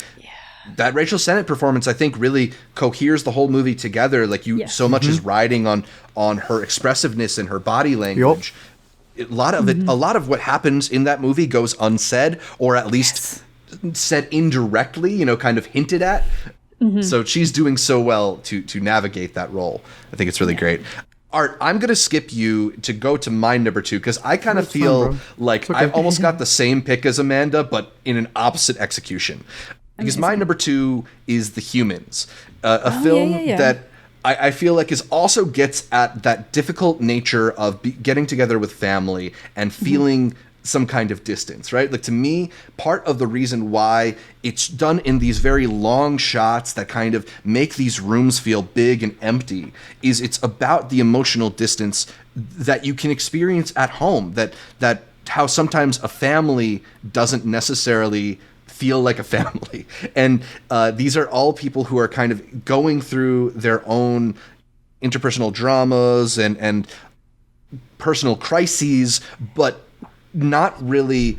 that Rachel Sennett performance, I think, really coheres the whole movie together. Like so much is riding on her expressiveness and her body language. Yep. A lot of what happens in that movie goes unsaid, or at least said indirectly, kind of hinted at. So she's doing so well to navigate that role. I think it's really great. Art, I'm going to skip you to go to my number 2, because I kind of feel like I've almost got the same pick as Amanda, but in an opposite execution. Because my number 2 is The Humans, a film that I feel like also gets at that difficult nature of getting together with family and feeling some kind of distance, right? Like, to me, part of the reason why it's done in these very long shots that kind of make these rooms feel big and empty is it's about the emotional distance that you can experience at home, that how sometimes a family doesn't necessarily feel like a family. And these are all people who are kind of going through their own interpersonal dramas and personal crises, but not really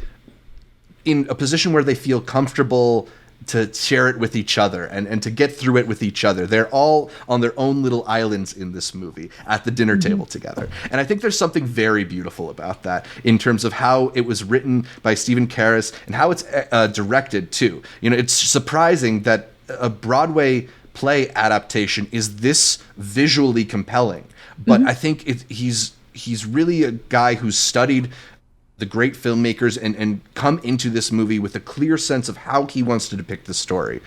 in a position where they feel comfortable to share it with each other and to get through it with each other. They're all on their own little islands in this movie at the dinner table together. And I think there's something very beautiful about that in terms of how it was written by Stephen Karras and how it's directed too. It's surprising that a Broadway play adaptation is this visually compelling, but I think he's really a guy who's studied the great filmmakers and come into this movie with a clear sense of how he wants to depict the story.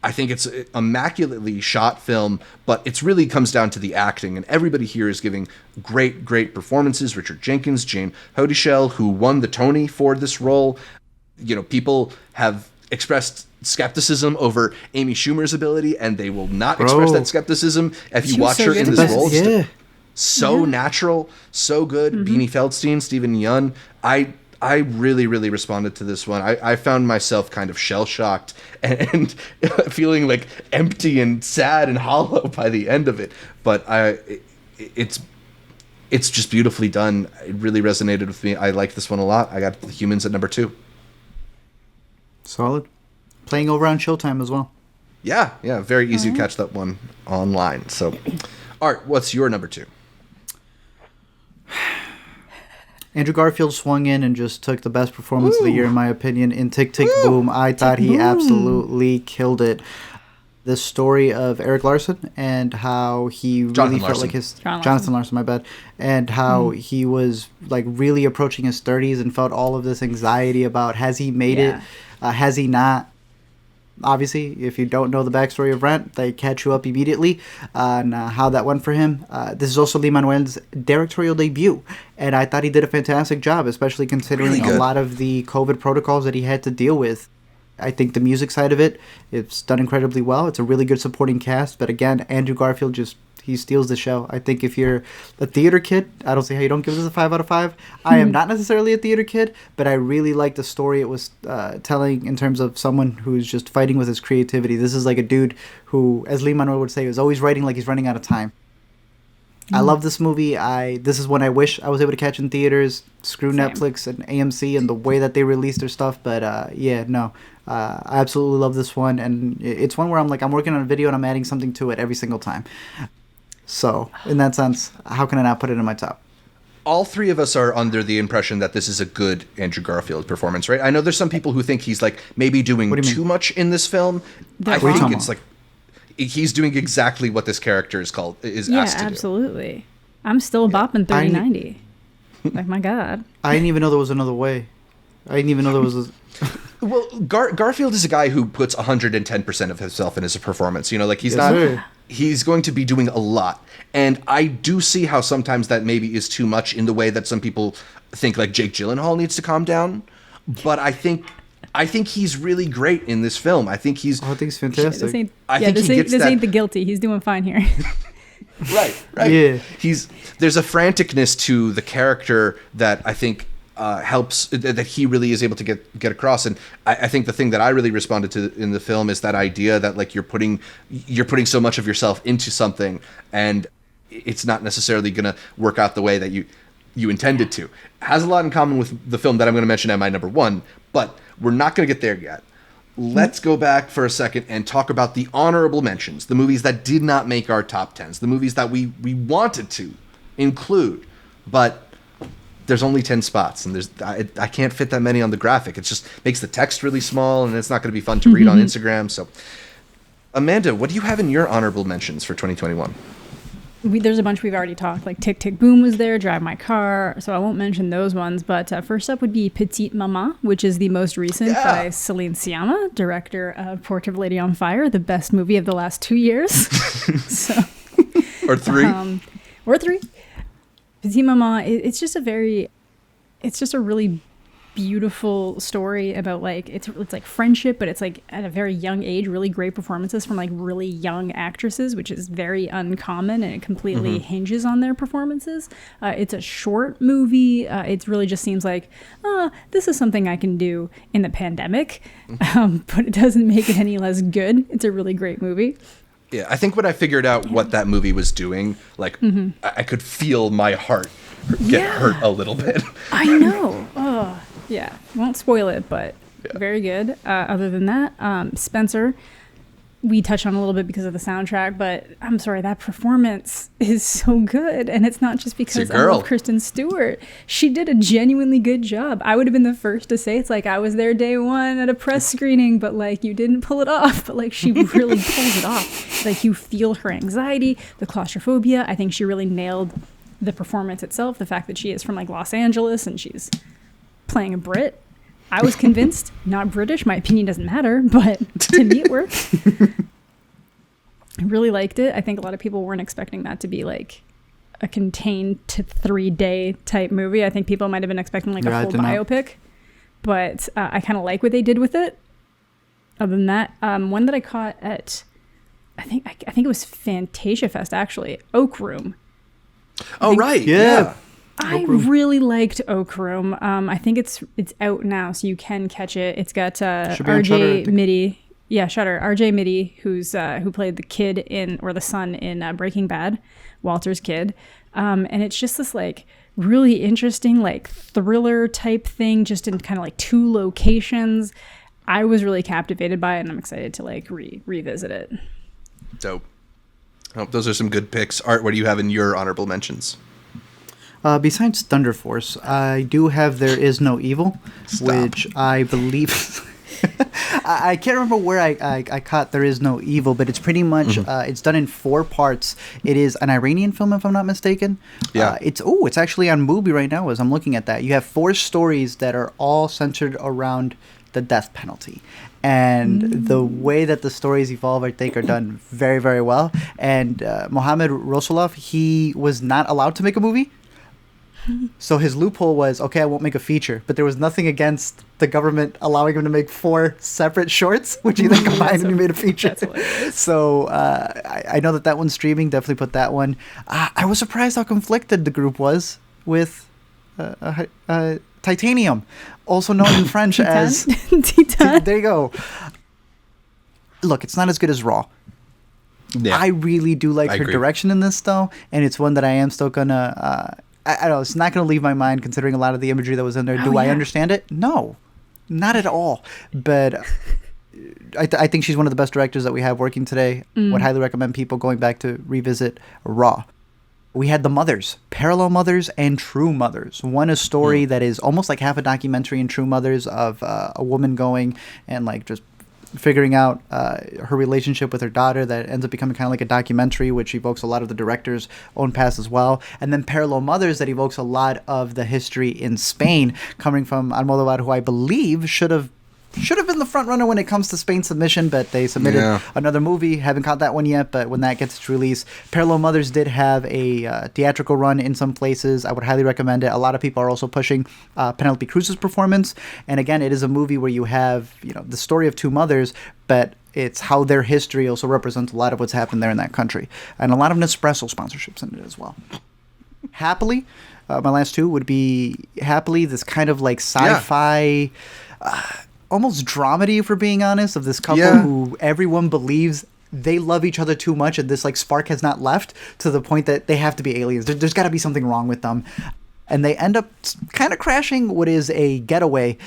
I think it's an immaculately shot film, but it really comes down to the acting, and everybody here is giving great performances. Richard Jenkins, Jane Hodischell, who won the Tony for this role. People have expressed skepticism over Amy Schumer's ability, and they will not express that skepticism if you watch her in this role. So natural, so good. Beanie Feldstein, Stephen Yeun. I really responded to this one. I found myself kind of shell-shocked and feeling like empty and sad and hollow by the end of it. But it's just beautifully done. It really resonated with me. I like this one a lot. I got The Humans at number 2. Solid. Playing over on Showtime as well. Yeah. Very easy to catch that one online. So, Art, what's your number 2? Andrew Garfield swung in and just took the best performance of the year, in my opinion, in Tik Tik Boom. I thought he absolutely killed it. The story of Eric Larson and how he really felt like his... Jonathan Larson, my bad. And how he was like really approaching his 30s and felt all of this anxiety about has he made it, has he not. Obviously, if you don't know the backstory of Rent, they catch you up immediately on how that went for him. This is also Lin-Manuel's directorial debut, and I thought he did a fantastic job, especially considering a lot of the COVID protocols that he had to deal with. I think the music side of it's done incredibly well. It's a really good supporting cast, but again, Andrew Garfield he steals the show. I think if you're a theater kid, I don't see how you don't give this a 5 out of 5. I am not necessarily a theater kid, but I really like the story it was telling in terms of someone who's just fighting with his creativity. This is like a dude who, as Lin-Manuel would say, is always writing like he's running out of time. I love this movie. This is one I wish I was able to catch in theaters. Screw Same. Netflix and AMC and the way that they release their stuff. But I absolutely love this one. And it's one where I'm working on a video and I'm adding something to it every single time. So in that sense, how can I not put it in my top? All three of us are under the impression that this is a good Andrew Garfield performance, right? I know there's some people who think he's like maybe doing too much in this film. I think it's like he's doing exactly what this character is asked to do. Yeah, absolutely. I'm still bopping 3090. Like, my God. I didn't even know there was another way. I didn't even know there was a... Well, Garfield is a guy who puts 110% of himself in his performance. You know, like he's he's going to be doing a lot. And I do see how sometimes that maybe is too much in the way that some people think like Jake Gyllenhaal needs to calm down. But I think he's really great in this film. I think he's fantastic. This ain't the guilty. He's doing fine here. Right. Yeah. There's a franticness to the character that I think helps, that he really is able to get across. And I think the thing that I really responded to in the film is that idea that like you're putting so much of yourself into something and it's not necessarily going to work out the way that you intended to. It has a lot in common with the film that I'm going to mention at my number 1, but we're not going to get there yet. Let's go back for a second and talk about the honorable mentions, the movies that did not make our top 10s, the movies that we wanted to include, but there's only 10 spots, and I can't fit that many on the graphic. It just makes the text really small, and it's not going to be fun to read on Instagram. So, Amanda, what do you have in your honorable mentions for 2021? There's a bunch we've already talked, like Tik Tik Boom was there, Drive My Car, so I won't mention those ones. But first up would be Petite Maman, which is the most recent by Celine Sciamma, director of Portrait of a Lady on Fire, the best movie of the last 2 years. Or 3. Or 3. Petite Maman, it's just a really beautiful story about like it's like friendship, but it's like at a very young age, really great performances from like really young actresses, which is very uncommon, and it completely hinges on their performances. It's a short movie. It really just seems like, this is something I can do in the pandemic, but it doesn't make it any less good. It's a really great movie. Yeah, I think when I figured out what that movie was doing, like I could feel my heart get hurt a little bit. I know. Oh, yeah. Won't spoil it, but very good. Other than that, Spencer, we touched on a little bit because of the soundtrack, but I'm sorry, that performance is so good. And it's not just because I love Kristen Stewart. She did a genuinely good job. I would have been the first to say it's like I was there day one at a press screening, but like you didn't pull it off. But like she really pulls it off. Like you feel her anxiety, the claustrophobia. I think she really nailed the performance itself. The fact that she is from like Los Angeles and she's playing a Brit. I was convinced, not British. My opinion doesn't matter, but to me it worked. I really liked it. I think a lot of people weren't expecting that to be like a contained to 3-day type movie. I think people might have been expecting like a full biopic, but I kind of like what they did with it. Other than that, one that I caught at, I think it was Fantasia Fest actually, Oak Room. Oh, right. Yeah. I really liked Oak Room. I think it's out now, so you can catch it. It's got RJ Mitty. Yeah, Shudder. RJ Mitty, who played the kid or the son in Breaking Bad, Walter's kid. And it's just this like really interesting like thriller type thing, just in kind of like 2 locations. I was really captivated by it, and I'm excited to like revisit it. Dope. Oh, those are some good picks. Art, what do you have in your honorable mentions? Besides Thunder Force, I do have There Is No Evil, which I believe... I can't remember where I caught There Is No Evil, but it's pretty much it's done in 4 parts. It is an Iranian film, if I'm not mistaken. Yeah. It's actually on Mubi right now as I'm looking at that. You have 4 stories that are all centered around the death penalty. And the way that the stories evolve, I think, are done very, very well. And Mohammad Rasulov, he was not allowed to make a movie. So his loophole was, okay, I won't make a feature. But there was nothing against the government allowing him to make 4 separate shorts, which he then combined and he made a feature. So I know that one's streaming. Definitely put that one. I was surprised how conflicted the group was with Titanium, also known in French as... Titan. There you go. Look, it's not as good as Raw. Yeah. I really do like her direction in this, though. And it's one that I am still going to... I don't know, it's not going to leave my mind considering a lot of the imagery that was in there. I understand it? No, not at all. But I think she's one of the best directors that we have working today. Would highly recommend people going back to revisit Raw. We had The Mothers, Parallel Mothers and True Mothers. One a story that is almost like half a documentary in True Mothers of a woman going and like just figuring out her relationship with her daughter that ends up becoming kind of like a documentary, which evokes a lot of the director's own past as well. And then Parallel Mothers that evokes a lot of the history in Spain, coming from Almodovar, who I believe should have been the front runner when it comes to Spain submission, but they submitted another movie. Haven't caught that one yet, but when that gets its release, Parallel Mothers did have a theatrical run in some places. I would highly recommend it. A lot of people are also pushing Penelope Cruz's performance, and again, it is a movie where you have the story of 2 mothers, but it's how their history also represents a lot of what's happened there in that country, and a lot of Nespresso sponsorships in it as well. Happily, my last 2 would be Happily, this kind of like sci-fi. Almost dramedy, if we're being honest, of this couple who everyone believes they love each other too much, and this like spark has not left to the point that they have to be aliens. There's got to be something wrong with them, and they end up kind of crashing what is a getaway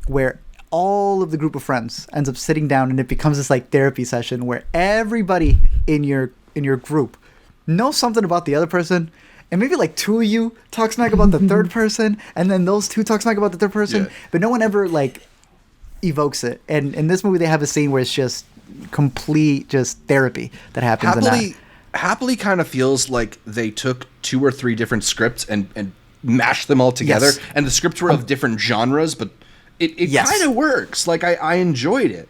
where all of the group of friends ends up sitting down, and it becomes this like therapy session where everybody in your group knows something about the other person. And maybe like 2 of you talk smack about the third person, and then those 2 talk smack about the third person, but no one ever like evokes it. And in this movie they have a scene where it's just complete just therapy that happens. Happily kind of feels like they took 2 or 3 different scripts and mashed them all together, and the scripts were of different genres, but it kind of works. Like I enjoyed it.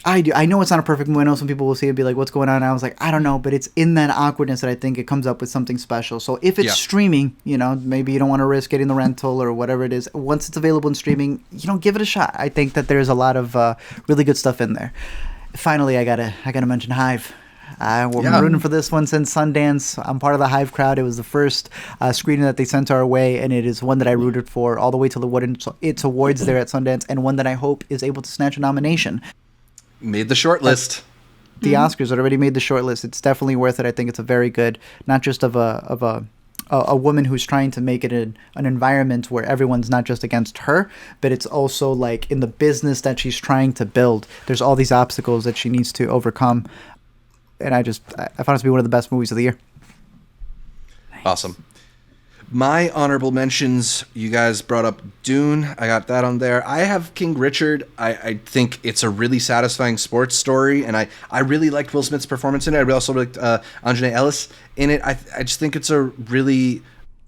I do. I know it's not a perfect movie. I know some people will see it and be like, what's going on? And I was like, I don't know, but it's in that awkwardness that I think it comes up with something special. So if it's streaming, maybe you don't want to risk getting the rental or whatever it is. Once it's available in streaming, give it a shot. I think that there's a lot of really good stuff in there. Finally, I gotta mention Hive. I'm rooting for this one since Sundance. I'm part of the Hive crowd. It was the first screening that they sent our way, and it is one that I rooted for all the way till its awards there at Sundance, and one that I hope is able to snatch a nomination. Made the short list. The Oscars had already made the short list. It's definitely worth it. I think it's a very good, not just of a woman who's trying to make it an environment where everyone's not just against her, but it's also like in the business that she's trying to build. There's all these obstacles that she needs to overcome. And I found it to be one of the best movies of the year. Nice. Awesome. My honorable mentions, you guys brought up Dune. I got that on there. I have King Richard. I think it's a really satisfying sports story, and I really liked Will Smith's performance in it. I also liked Anjanae Ellis in it. I just think it's a really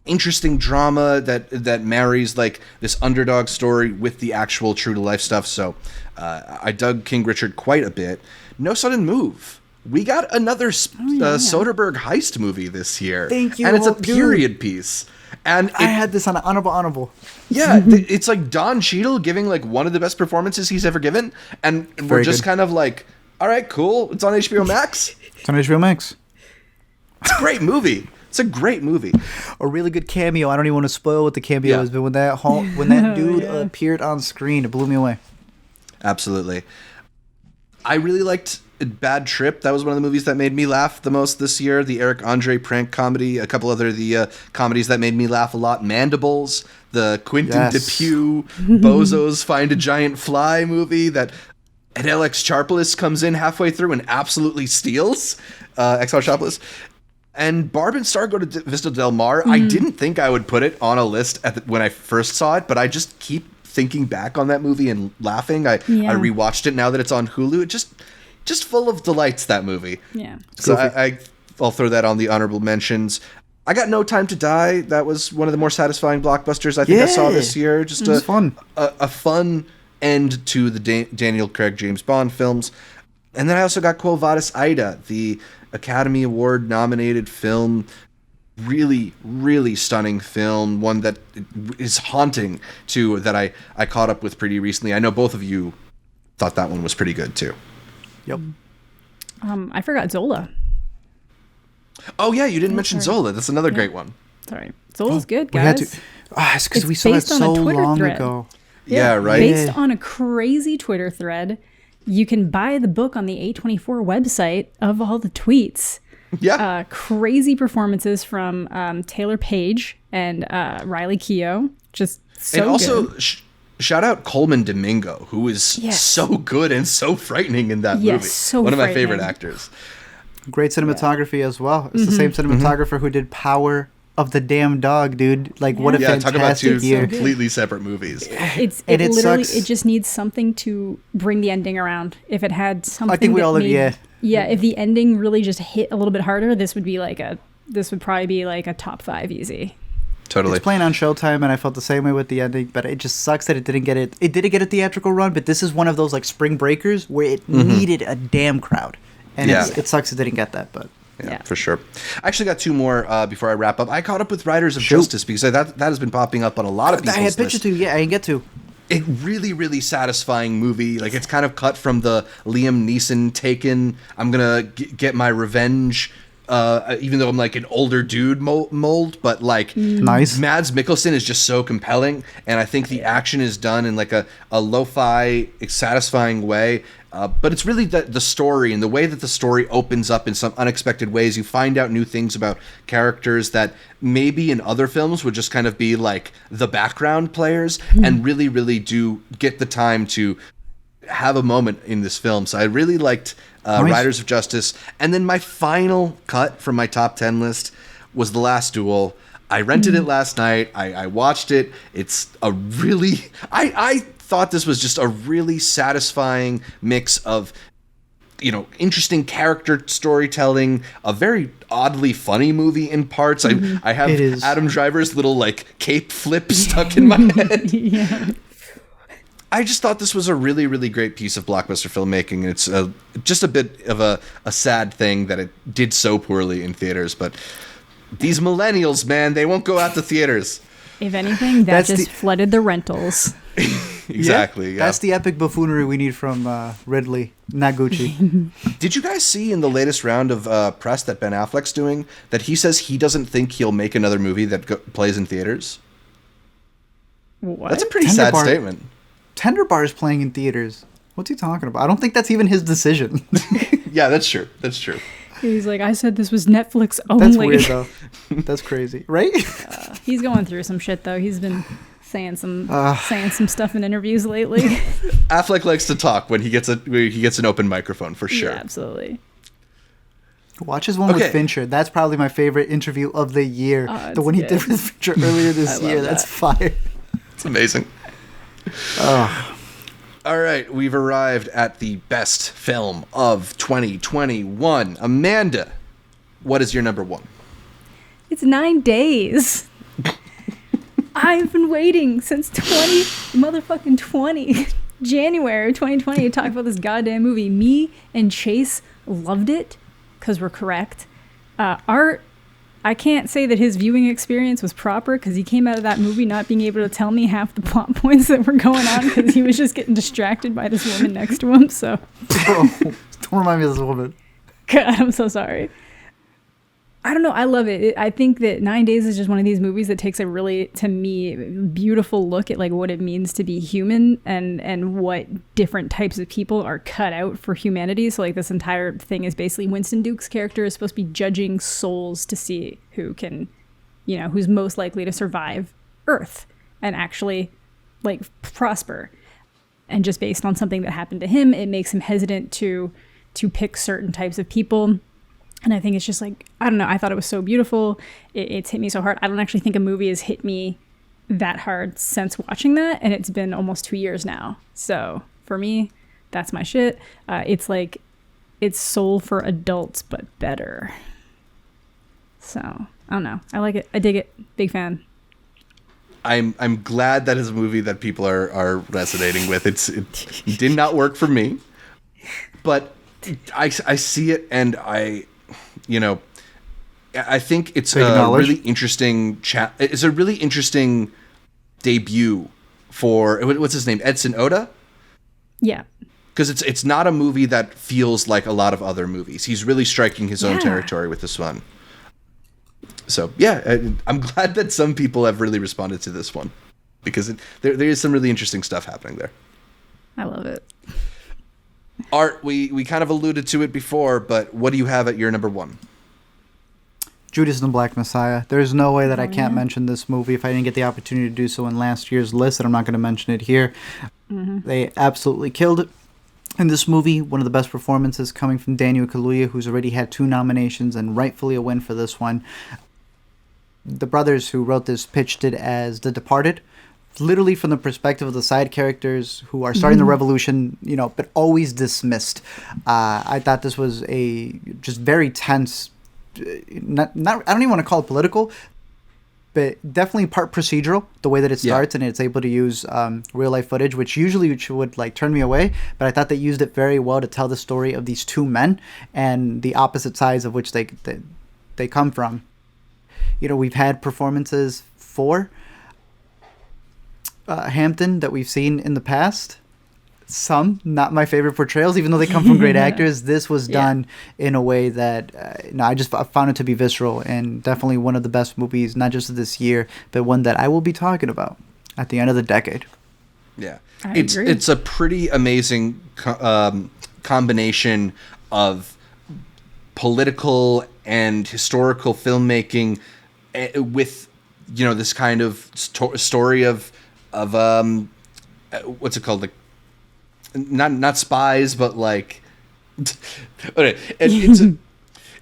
interesting drama that marries like this underdog story with the actual true-to-life stuff. So I dug King Richard quite a bit. No Sudden Move. We got another Soderbergh heist movie this year. Thank you. And it's a period piece. And I had this on an honorable. Yeah, it's like Don Cheadle giving like one of the best performances he's ever given. And we're just kind of like, all right, cool. It's on HBO Max. It's on HBO Max. It's a great movie. It's a great movie. A really good cameo. I don't even want to spoil what the cameo is, but when that dude appeared on screen, it blew me away. Absolutely. I really liked Bad Trip. That was one of the movies that made me laugh the most this year. The Eric Andre prank comedy. A couple other comedies that made me laugh a lot. Mandibles. The Quentin Dupieux Bozos Find a Giant Fly movie that Adele X. Charplis comes in halfway through and absolutely steals. X. Charplis. And Barb and Star go to Vista Del Mar. I didn't think I would put it on a list when I first saw it, but I just keep thinking back on that movie and laughing. I rewatched it now that it's on Hulu. It just full of delights, that movie. Yeah. So I'll throw that on the honorable mentions. I got No Time to Die. That was one of the more satisfying blockbusters I think I saw this year. Just a fun end to the Daniel Craig James Bond films. And then I also got Quo Vadis Ida, the Academy Award nominated film. Really, really stunning film. One that is haunting too, that I caught up with pretty recently. I know both of you thought that one was pretty good too. Yep. I forgot Zola. Oh yeah, you didn't mention Zola. That's another great one. Sorry. Zola's good, guys. It's because we saw it so long ago. Yeah, right. Based on a crazy Twitter thread. You can buy the book on the A24 website of all the tweets. Yeah. Crazy performances from Taylor Page and Riley Keough. Just so good. And also, shout out Coleman Domingo, who is so good and so frightening in that movie. So one of my favorite actors. Great cinematography as well. It's the same cinematographer who did Power of the Damn Dog, dude. Like, what a fantastic talk about two year. Completely separate movies. It literally sucks. It just needs something to bring the ending around. If it had something, I think we all if the ending really just hit a little bit harder, this would probably be like a top 5 easy. Totally. It's playing on Showtime, and I felt the same way with the ending, but it just sucks that it didn't get it. It didn't get a theatrical run, but this is one of those like spring breakers where it needed a damn crowd, and it sucks it didn't get that, but. Yeah, for sure. I actually got 2 more before I wrap up. I caught up with Riders of Justice because that has been popping up on a lot of people's lists. I had pictures to. I didn't get to. A really, really satisfying movie. Like, it's kind of cut from the Liam Neeson Taken, I'm gonna get my revenge, even though I'm like an older dude mold, but like nice. Mads Mikkelsen is just so compelling, and I think the action is done in like a lo-fi, satisfying way. But it's really the story and the way that the story opens up in some unexpected ways. You find out new things about characters that maybe in other films would just kind of be like the background players, and really, really do get the time to have a moment in this film. So I really liked Riders of Justice. And then my final cut from my top 10 list was The Last Duel. I rented it last night. I watched it. It's a really... I thought this was just a really satisfying mix of, interesting character storytelling, a very oddly funny movie in parts. I have Adam Driver's little like cape flip stuck in my head. I just thought this was a really, really great piece of blockbuster filmmaking. It's just a bit of a sad thing that it did so poorly in theaters, but these millennials, man, they won't go out to theaters. If anything, that just flooded the rentals. Exactly. That's the epic buffoonery we need from Ridley, not Gucci. Did you guys see in the latest round of press that Ben Affleck's doing that he says he doesn't think he'll make another movie that plays in theaters? What? That's a pretty sad statement. Tender Bar is playing in theaters. What's he talking about? I don't think that's even his decision. Yeah, that's true. That's true. He's like, I said this was Netflix only. That's weird, though. That's crazy, right? He's going through some shit, though. He's been saying some stuff in interviews lately. Affleck likes to talk when he gets an open microphone, for sure. Yeah, absolutely. Watch his one with Fincher. That's probably my favorite interview of the year. The one he did with Fincher earlier this year. That's fire. It's amazing. All right, we've arrived at the best film of 2021. Amanda, what is your number 1? It's 9 Days. I've been waiting since motherfucking 20 January 2020 to talk about this goddamn movie. Me and Chase loved it because we're correct. Art, I can't say that his viewing experience was proper because he came out of that movie not being able to tell me half the plot points that were going on because he was just getting distracted by this woman next to him. So, don't remind me of this woman. God, I'm so sorry. I don't know. I love it. I think that 9 Days is just one of these movies that takes a really, to me, beautiful look at like what it means to be human and what different types of people are cut out for humanity. So like this entire thing is basically Winston Duke's character is supposed to be judging souls to see who can, who's most likely to survive Earth and actually like prosper. And just based on something that happened to him, it makes him hesitant to pick certain types of people. And I think it's just like, I don't know, I thought it was so beautiful. It's hit me so hard. I don't actually think a movie has hit me that hard since watching that, and it's been almost 2 years now. So for me, that's my shit. It's like, it's Soul for adults, but better. So, I don't know. I like it. I dig it. Big fan. I'm glad that is a movie that people are resonating with. It did not work for me, but I see it, and I think it's a really interesting it's a really interesting debut for, what's his name, Edson Oda? Yeah. Because it's not a movie that feels like a lot of other movies. He's really striking his own territory with this one. So, yeah, I'm glad that some people have really responded to this one, because there is some really interesting stuff happening there. I love it. Art, we kind of alluded to it before, but what do you have at your number one? Judas and the Black Messiah. There's no way that I can't mention this movie if I didn't get the opportunity to do so in last year's list, and I'm not going to mention it here. Mm-hmm. They absolutely killed it. In this movie, one of the best performances coming from Daniel Kaluuya, who's already had 2 nominations and rightfully a win for this one. The brothers who wrote this pitched it as The Departed, literally from the perspective of the side characters who are starting the revolution, but always dismissed. I thought this was a just very tense, not I don't even want to call it political, but definitely part procedural, the way that it starts, and it's able to use real life footage, which usually would like turn me away. But I thought they used it very well to tell the story of these 2 men and the opposite sides of which they come from. We've had performances for Hampton that we've seen in the past. Some not my favorite portrayals, even though they come from great actors. This was done in a way that I found it to be visceral, and definitely one of the best movies, not just of this year, but one that I will be talking about at the end of the decade. Yeah, it's a pretty amazing combination of political and historical filmmaking with this kind of story of what's it called, like not spies, but like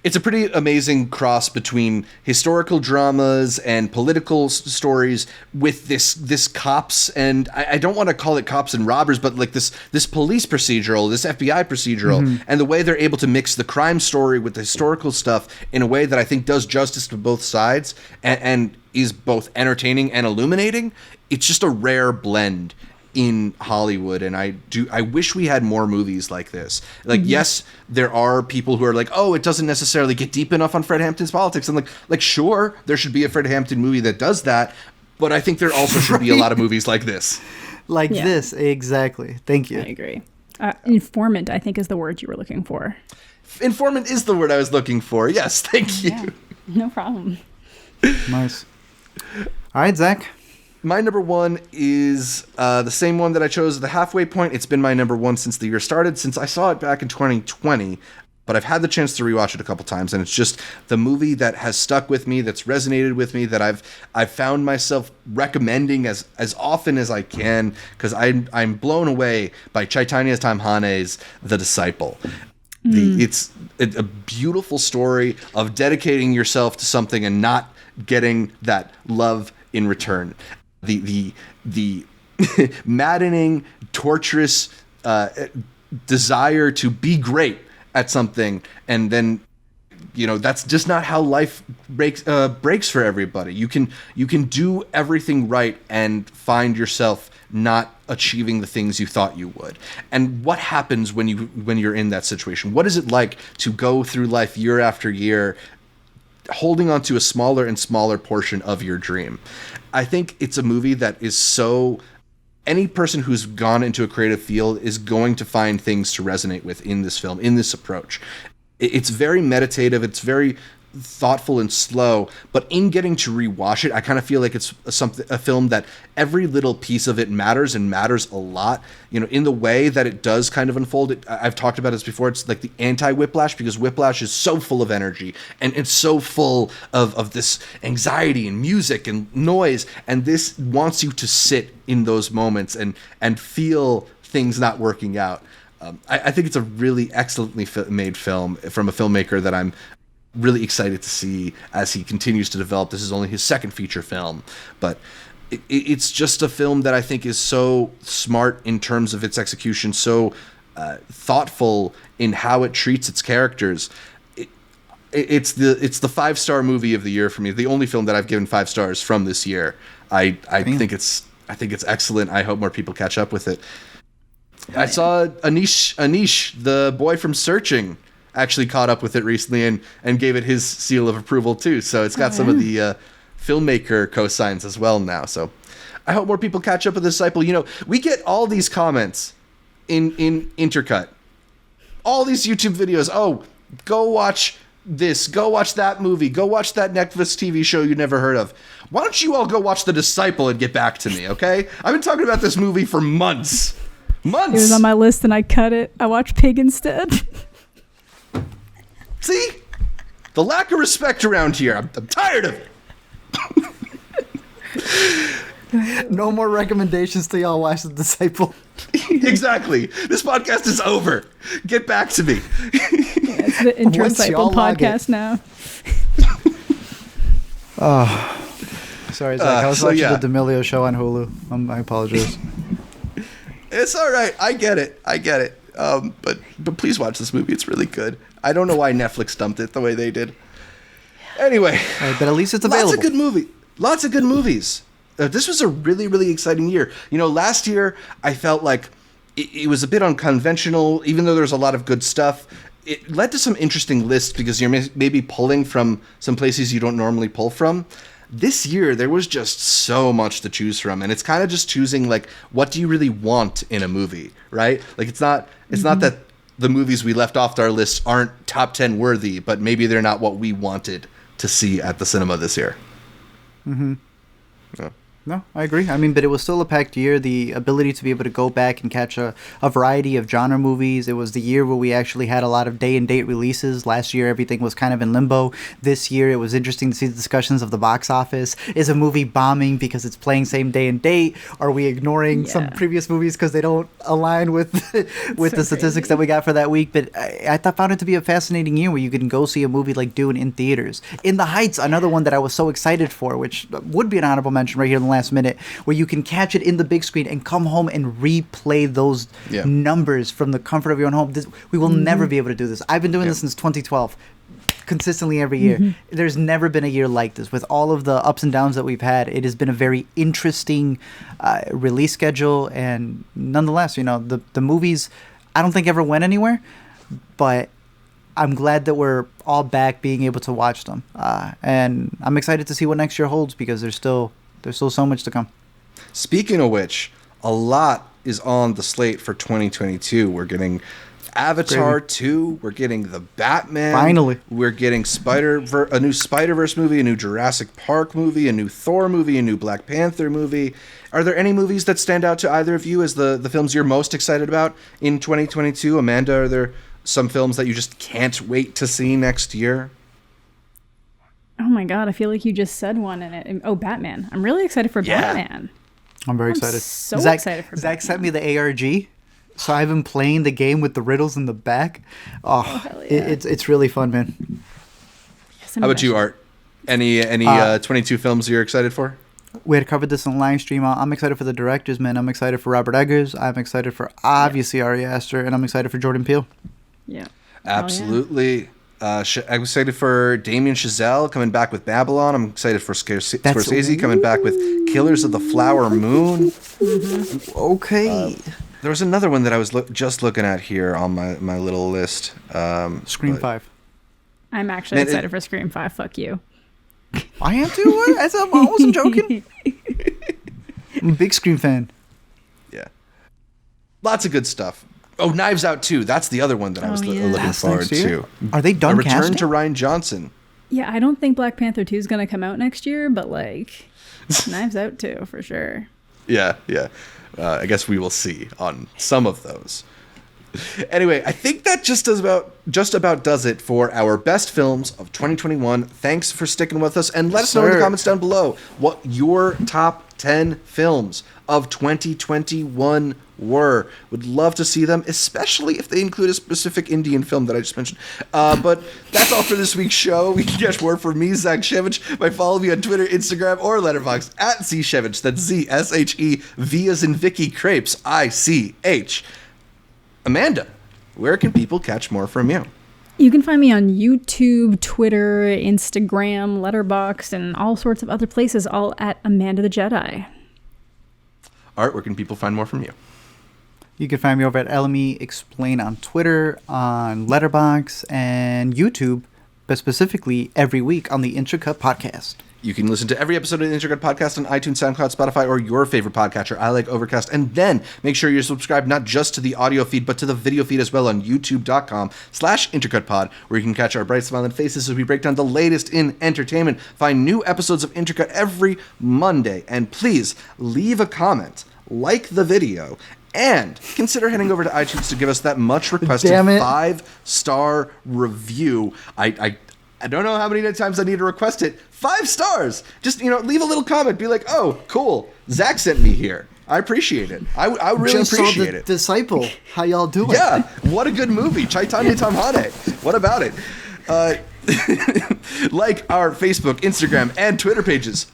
it's a pretty amazing cross between historical dramas and political stories with this cops, and I don't want to call it cops and robbers, but like this police procedural, this FBI procedural, and the way they're able to mix the crime story with the historical stuff in a way that I think does justice to both sides and is both entertaining and illuminating. It's just a rare blend in Hollywood, and I wish we had more movies like this. Like, yes, there are people who are like, oh, it doesn't necessarily get deep enough on Fred Hampton's politics. And like sure, there should be a Fred Hampton movie that does that, but I think there also should be a lot of movies like this. This, exactly. Thank you. I agree. Informant, I think, is the word you were looking for. Informant is the word I was looking for. Yes, thank you. Yeah, no problem. Nice. All right, Zach. My number one is the same one that I chose at the halfway point. It's been my number one since the year started, since I saw it back in 2020. But I've had the chance to rewatch it a couple times, and it's just the movie that has stuck with me, that's resonated with me, that I've found myself recommending as often as I can, because I'm blown away by Chaitanya Tamhane's The Disciple. It's a beautiful story of dedicating yourself to something and not getting that love in return. The maddening, torturous desire to be great at something, and then that's just not how life breaks for everybody. You can do everything right and find yourself not achieving the things you thought you would. And what happens when you're in that situation? What is it like to go through life year after year holding on to a smaller and smaller portion of your dream? I think it's a movie that is so... Any person who's gone into a creative field is going to find things to resonate with in this film, in this approach. It's very meditative. It's very thoughtful and slow, but in getting to rewatch it, I kind of feel like it's a film that every little piece of it matters, and matters a lot, in the way that it does kind of unfold. I've talked about this before. It's like the anti-Whiplash, because Whiplash is so full of energy and it's so full of this anxiety and music and noise, and this wants you to sit in those moments and feel things not working out. I think it's a really excellently made film from a filmmaker that I'm really excited to see as he continues to develop. This is only his second feature film, but it's just a film that I think is so smart in terms of its execution, so thoughtful in how it treats its characters. It's the 5-star movie of the year for me. The only film that I've given 5 stars from this year. I think it's excellent. I hope more people catch up with it. I saw Anish, the boy from Searching, actually caught up with it recently and gave it his seal of approval too. So it's got some of the filmmaker cosigns as well now. So I hope more people catch up with Disciple. You know, we get all these comments in Intercut, all these YouTube videos. Oh, go watch this, go watch that movie, go watch that Netflix TV show you never heard of. Why don't you all go watch The Disciple and get back to me, okay? I've been talking about this movie for months. Months. It was on my list and I cut it. I watched Pig instead. See? The lack of respect around here. I'm tired of it. No more recommendations till y'all watch The Disciple. Exactly. This podcast is over. Get back to me. It's the Intro-Disciple podcast now. Sorry, Zach. I was watching the D'Amelio show on Hulu. I apologize. It's all right. I get it. But please watch this movie. It's really good. I don't know why Netflix dumped it the way they did. Anyway. But at least it's available. Lots of good movies. This was a really, really exciting year. You know, last year, I felt like it was a bit unconventional, even though there's a lot of good stuff. It led to some interesting lists because you're maybe pulling from some places you don't normally pull from. This year, there was just so much to choose from, and it's kind of just choosing, like, what do you really want in a movie, right? Like, it's not that the movies we left off our list aren't top 10 worthy, but maybe they're not what we wanted to see at the cinema this year. Mm-hmm. Yeah. No, I agree. I mean, but it was still a packed year. The ability to be able to go back and catch a variety of genre movies. It was the year where we actually had a lot of day-and-date releases. Last year, everything was kind of in limbo. This year, it was interesting to see the discussions of the box office. Is a movie bombing because it's playing same day and date? Are we ignoring some previous movies because they don't align with the statistics that we got for that week? But I found it to be a fascinating year where you can go see a movie like Dune in theaters. In the Heights, another one that I was so excited for, which would be an honorable mention right here in the last minute, where you can catch it in the big screen and come home and replay those numbers from the comfort of your own home. We will never be able to do this. I've been doing this since 2012, consistently every year. There's never been a year like this. With all of the ups and downs that we've had, it has been a very interesting release schedule, and nonetheless, you know, the movies I don't think ever went anywhere, but I'm glad that we're all back being able to watch them, and I'm excited to see what next year holds because there's still so much to come. Speaking of which, a lot is on the slate for 2022. We're getting Avatar 2. We're getting The Batman. Finally. We're getting a new Spider-Verse movie, a new Jurassic Park movie, a new Thor movie, a new Black Panther movie. Are there any movies that stand out to either of you as the films you're most excited about in 2022? Amanda, are there some films that you just can't wait to see next year? Oh my God, I feel like you just said one in it. Oh, Batman. I'm really excited for Batman. I'm very excited. So excited for Batman. Zach sent me the ARG, so I've been playing the game with the riddles in the back. It's really fun, man. Yes, how about you, Art? Any 22 films you're excited for? We had covered this on live stream. I'm excited for the directors, man. I'm excited for Robert Eggers. I'm excited for, obviously, Ari Aster, and I'm excited for Jordan Peele. Yeah. Absolutely. I'm excited for Damien Chazelle coming back with Babylon. I'm excited for Scorsese coming back with Killers of the Flower Moon. Okay. There was another one that I was just looking at here on my little list. Scream 5. I'm actually excited for Scream 5. Fuck you. I am too. I wasn't joking. I'm a big Scream fan. Yeah. Lots of good stuff. Oh, Knives Out 2. That's the other one that I was looking forward to. Are they done casting? A return to Rian Johnson. Yeah, I don't think Black Panther 2 is going to come out next year, but like Knives Out 2 for sure. Yeah. I guess we will see on some of those. Anyway, I think that just about does it for our best films of 2021. Thanks for sticking with us, and let us know in the comments down below what your top 10 films of 2021 were. Would love to see them, especially if they include a specific Indian film that I just mentioned. But that's all for this week's show. We can catch more from me, Zach Shevich, by following me on Twitter, Instagram, or Letterboxd at ZShevich. That's Z-S-H-E-V as in Vicky Crepes, I-C-H. Amanda, where can people catch more from you? You can find me on YouTube, Twitter, Instagram, Letterboxd, and all sorts of other places, all at Amanda the Jedi. Art, where can people find more from you? You can find me over at LME Explain on Twitter, on Letterboxd, and YouTube, but specifically every week on the Intercut podcast. You can listen to every episode of the Intercut podcast on iTunes, SoundCloud, Spotify, or your favorite podcatcher. I like Overcast. And then make sure you're subscribed not just to the audio feed, but to the video feed as well on youtube.com/IntercutPod, where you can catch our bright smiling faces as we break down the latest in entertainment. Find new episodes of Intercut every Monday. And please leave a comment, like the video, and consider heading over to iTunes to give us that much requested 5-star review. I don't know how many times I need to request it. 5 stars. Just, leave a little comment. Be like, oh, cool. Zach sent me here. I appreciate it. I really just appreciate saw it. Disciple. How y'all doing? Yeah. What a good movie. Chaitanya Tamhane. What about it? Like our Facebook, Instagram, and Twitter pages.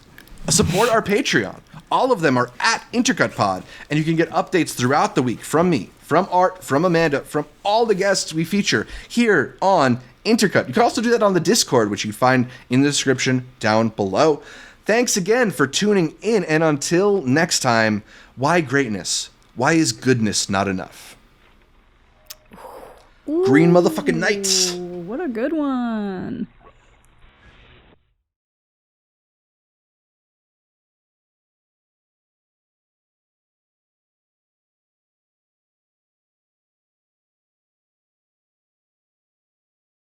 Support our Patreon. All of them are at IntercutPod. And you can get updates throughout the week from me, from Art, from Amanda, from all the guests we feature here on Intercut. You can also do that on the Discord, which you find in the description down below. Thanks again for tuning in, and until next time, why greatness? Why is goodness not enough? Ooh, Green motherfucking Knights. What a good one.